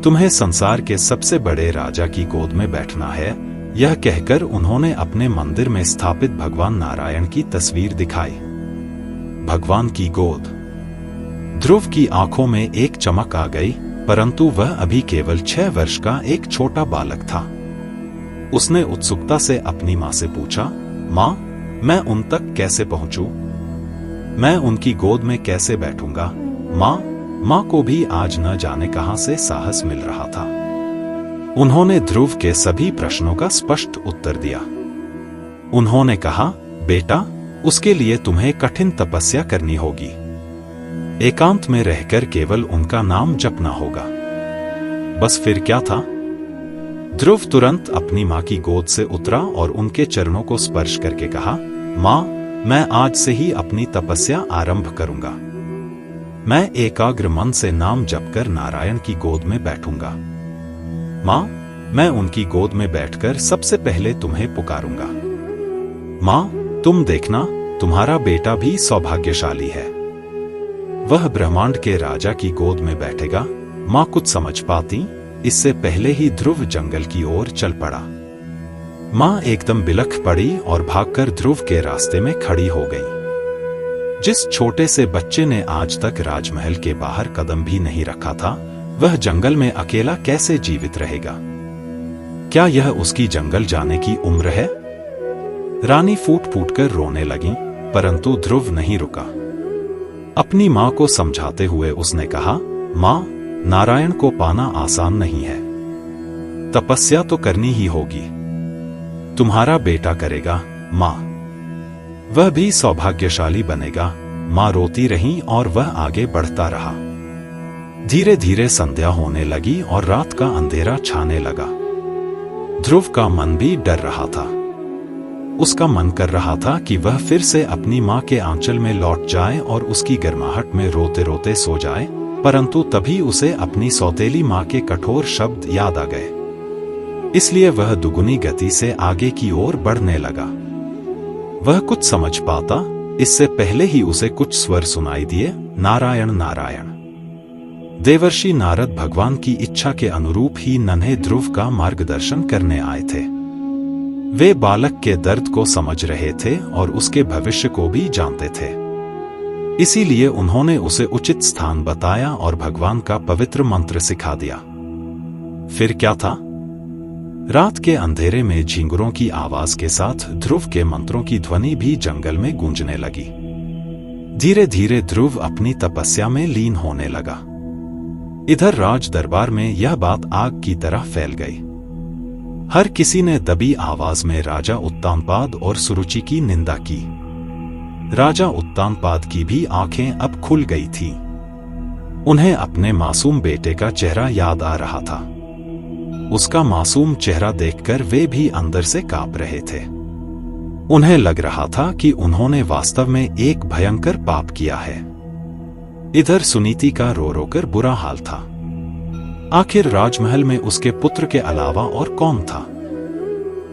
तुम्हें संसार के सबसे बड़े राजा की गोद में बैठना है। यह कहकर उन्होंने अपने मंदिर में स्थापित भगवान नारायण की तस्वीर दिखाई। भगवान की गोद। ध्रुव की आंखों में एक चमक आ गई, परंतु वह अभी केवल 6 वर्ष का एक छोटा बालक था। उसने उत्सुकता से अपनी माँ से पूछा, माँ, मैं उन तक कैसे पहुंचूं? मैं उनकी गोद में कैसे बैठूंगा? माँ को भी आज न जाने कहां से साहस मिल रहा था। उन्होंने ध्रुव के सभी प्रश्नों का स्पष्ट उत्तर दिया। उन्होंने कहा, बेटा, उसके लिए तुम्हें कठिन तपस्या करनी होगी। एकांत में रहकर केवल उनका नाम जपना होगा। बस फिर क्या था? ध्रुव तुरंत अपनी माँ की गोद से उतरा और उनके चरणों को स्पर्श करके कहा, माँ, मैं आज से ही अपनी तपस्या आरंभ करूंगा। मैं एकाग्र मन से नाम जपकर नारायण की गोद में बैठूंगा। माँ, मैं उनकी गोद में बैठकर सबसे पहले तुम्हें पुकारूंगा। माँ, तुम देखना, तुम्हारा बेटा भी सौभाग्यशाली है। वह ब्रह्मांड के राजा की गोद में बैठेगा। माँ कुछ समझ पाती, इससे पहले ही ध्रुव जंगल की ओर चल पड़ा। माँ एकदम बिलख पड़ी और भागकर ध्रुव के रास्ते में खड़ी हो गई। जिस छोटे से बच्चे ने आज तक राजमहल के बाहर कदम भी नहीं रखा था, वह जंगल में अकेला कैसे जीवित रहेगा? क्या यह उसकी जंगल जाने की उम्र है? रानी फूट फूट कर रोने लगी, परंतु ध्रुव नहीं रुका। अपनी मां को समझाते हुए उसने कहा, मां, नारायण को पाना आसान नहीं है, तपस्या तो करनी ही होगी। तुम्हारा बेटा करेगा मां, वह भी सौभाग्यशाली बनेगा। मां रोती रही और वह आगे बढ़ता रहा। धीरे धीरे संध्या होने लगी और रात का अंधेरा छाने लगा। ध्रुव का मन भी डर रहा था। उसका मन कर रहा था कि वह फिर से अपनी मां के आंचल में लौट जाए और उसकी गर्माहट में रोते रोते सो जाए, परंतु तभी उसे अपनी सौतेली मां के कठोर शब्द याद आ गए। इसलिए वह दुगुनी गति से आगे की ओर बढ़ने लगा। वह कुछ समझ पाता इससे पहले ही उसे कुछ स्वर सुनाई दिए, नारायण नारायण। देवर्षि नारद भगवान की इच्छा के अनुरूप ही नन्हे ध्रुव का मार्गदर्शन करने आए थे। वे बालक के दर्द को समझ रहे थे और उसके भविष्य को भी जानते थे। इसीलिए उन्होंने उसे उचित स्थान बताया और भगवान का पवित्र मंत्र सिखा दिया। फिर क्या था? रात के अंधेरे में झिंगुरों की आवाज के साथ ध्रुव के मंत्रों की ध्वनि भी जंगल में गूंजने लगी। धीरे धीरे ध्रुव अपनी तपस्या में लीन होने लगा। इधर राज दरबार में यह बात आग की तरह फैल गई। हर किसी ने दबी आवाज में राजा उत्तानपाद और सुरुचि की निंदा की। राजा उत्तानपाद की भी आंखें अब खुल गई थीं। उन्हें अपने मासूम बेटे का चेहरा याद आ रहा था। उसका मासूम चेहरा देखकर वे भी अंदर से कांप रहे थे। उन्हें लग रहा था कि उन्होंने वास्तव में एक भयंकर पाप किया है। इधर सुनीति का रो रोकर बुरा हाल था। आखिर राजमहल में उसके पुत्र के अलावा और कौन था?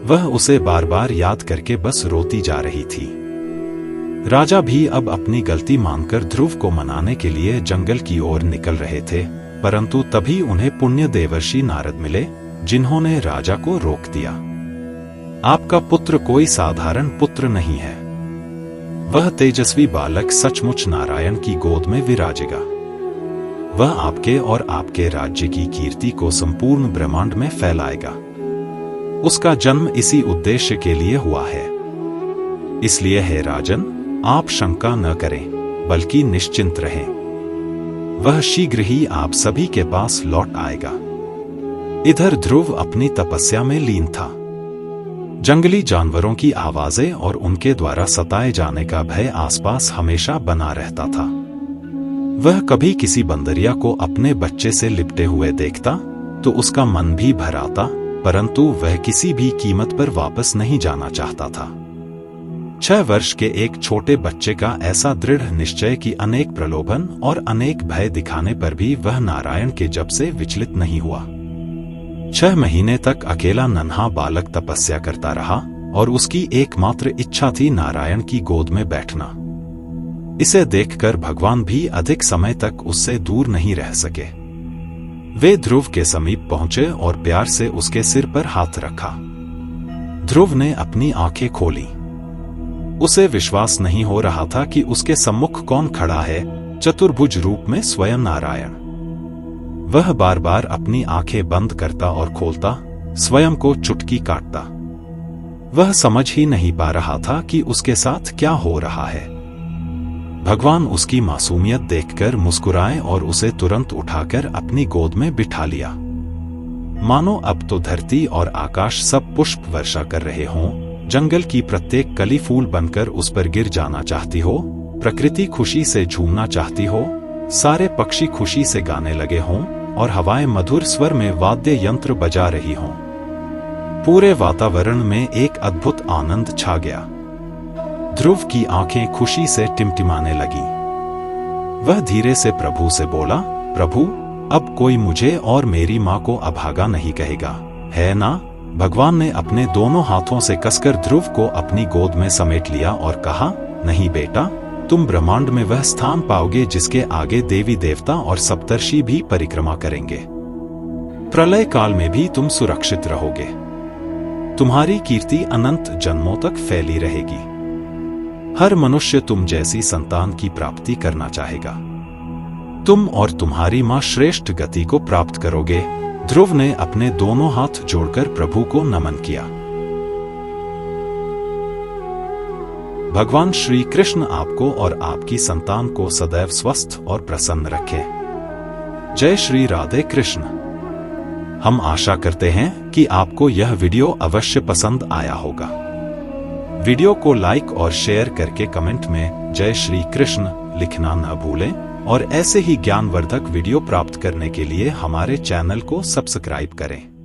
वह उसे बार बार याद करके बस रोती जा रही थी। राजा भी अब अपनी गलती मानकर ध्रुव को मनाने के लिए जंगल की ओर निकल रहे थे, परंतु तभी उन्हें पुण्य देवर्षि नारद मिले, जिन्होंने राजा को रोक दिया। आपका पुत्र कोई साधारण पुत्र नहीं है। वह तेजस्वी बालक सचमुच नारायण की गोद में विराजेगा। वह आपके और आपके राज्य की कीर्ति को संपूर्ण ब्रह्मांड में फैलाएगा। उसका जन्म इसी उद्देश्य के लिए हुआ है। इसलिए हे राजन, आप शंका न करें, बल्कि निश्चिंत रहें। वह शीघ्र ही आप सभी के पास लौट आएगा। इधर ध्रुव अपनी तपस्या में लीन था। जंगली जानवरों की आवाजें और उनके द्वारा सताए जाने का भय आसपास हमेशा बना रहता था। वह कभी किसी बंदरिया को अपने बच्चे से लिपटे हुए देखता तो उसका मन भी भर आता, परंतु वह किसी भी कीमत पर वापस नहीं जाना चाहता था। 6 वर्ष के एक छोटे बच्चे का ऐसा दृढ़ निश्चय कि अनेक प्रलोभन और अनेक भय दिखाने पर भी वह नारायण के जप से विचलित नहीं हुआ। 6 महीने तक अकेला नन्हा बालक तपस्या करता रहा और उसकी एकमात्र इच्छा थी नारायण की गोद में बैठना। इसे देखकर भगवान भी अधिक समय तक उससे दूर नहीं रह सके। वे ध्रुव के समीप पहुंचे और प्यार से उसके सिर पर हाथ रखा। ध्रुव ने अपनी आंखें खोली। उसे विश्वास नहीं हो रहा था कि उसके सम्मुख कौन खड़ा है, चतुर्भुज रूप में स्वयं नारायण। वह बार बार अपनी आंखें बंद करता और खोलता, स्वयं को चुटकी काटता। वह समझ ही नहीं पा रहा था कि उसके साथ क्या हो रहा है। भगवान उसकी मासूमियत देखकर मुस्कुराए और उसे तुरंत उठाकर अपनी गोद में बिठा लिया। मानो अब तो धरती और आकाश सब पुष्प वर्षा कर रहे हों, जंगल की प्रत्येक कली फूल बनकर उस पर गिर जाना चाहती हो, प्रकृति खुशी से झूमना चाहती हो, सारे पक्षी खुशी से गाने लगे हों और हवाएं मधुर स्वर में वाद्य यंत्र बजा रही हों। पूरे वातावरण में एक अद्भुत आनंद छा गया। ध्रुव की आंखें खुशी से टिमटिमाने लगी। वह धीरे से प्रभु से बोला, प्रभु, अब कोई मुझे और मेरी मां को अभागा नहीं कहेगा, है ना? भगवान ने अपने दोनों हाथों से कसकर ध्रुव को अपनी गोद में समेट लिया और कहा, नहीं बेटा, तुम ब्रह्मांड में वह स्थान पाओगे जिसके आगे देवी देवता और सप्तर्षि भी परिक्रमा करेंगे। प्रलय काल में भी तुम सुरक्षित रहोगे। तुम्हारी कीर्ति अनंत जन्मों तक फैली रहेगी। हर मनुष्य तुम जैसी संतान की प्राप्ति करना चाहेगा। तुम और तुम्हारी मां श्रेष्ठ गति को प्राप्त करोगे। ध्रुव ने अपने दोनों हाथ जोड़कर प्रभु को नमन किया। भगवान श्री कृष्ण आपको और आपकी संतान को सदैव स्वस्थ और प्रसन्न रखे। जय श्री राधे कृष्ण। हम आशा करते हैं कि आपको यह वीडियो अवश्य पसंद आया होगा। वीडियो को लाइक और शेयर करके कमेंट में जय श्री कृष्ण लिखना न भूलें और ऐसे ही ज्ञानवर्धक वीडियो प्राप्त करने के लिए हमारे चैनल को सब्सक्राइब करें।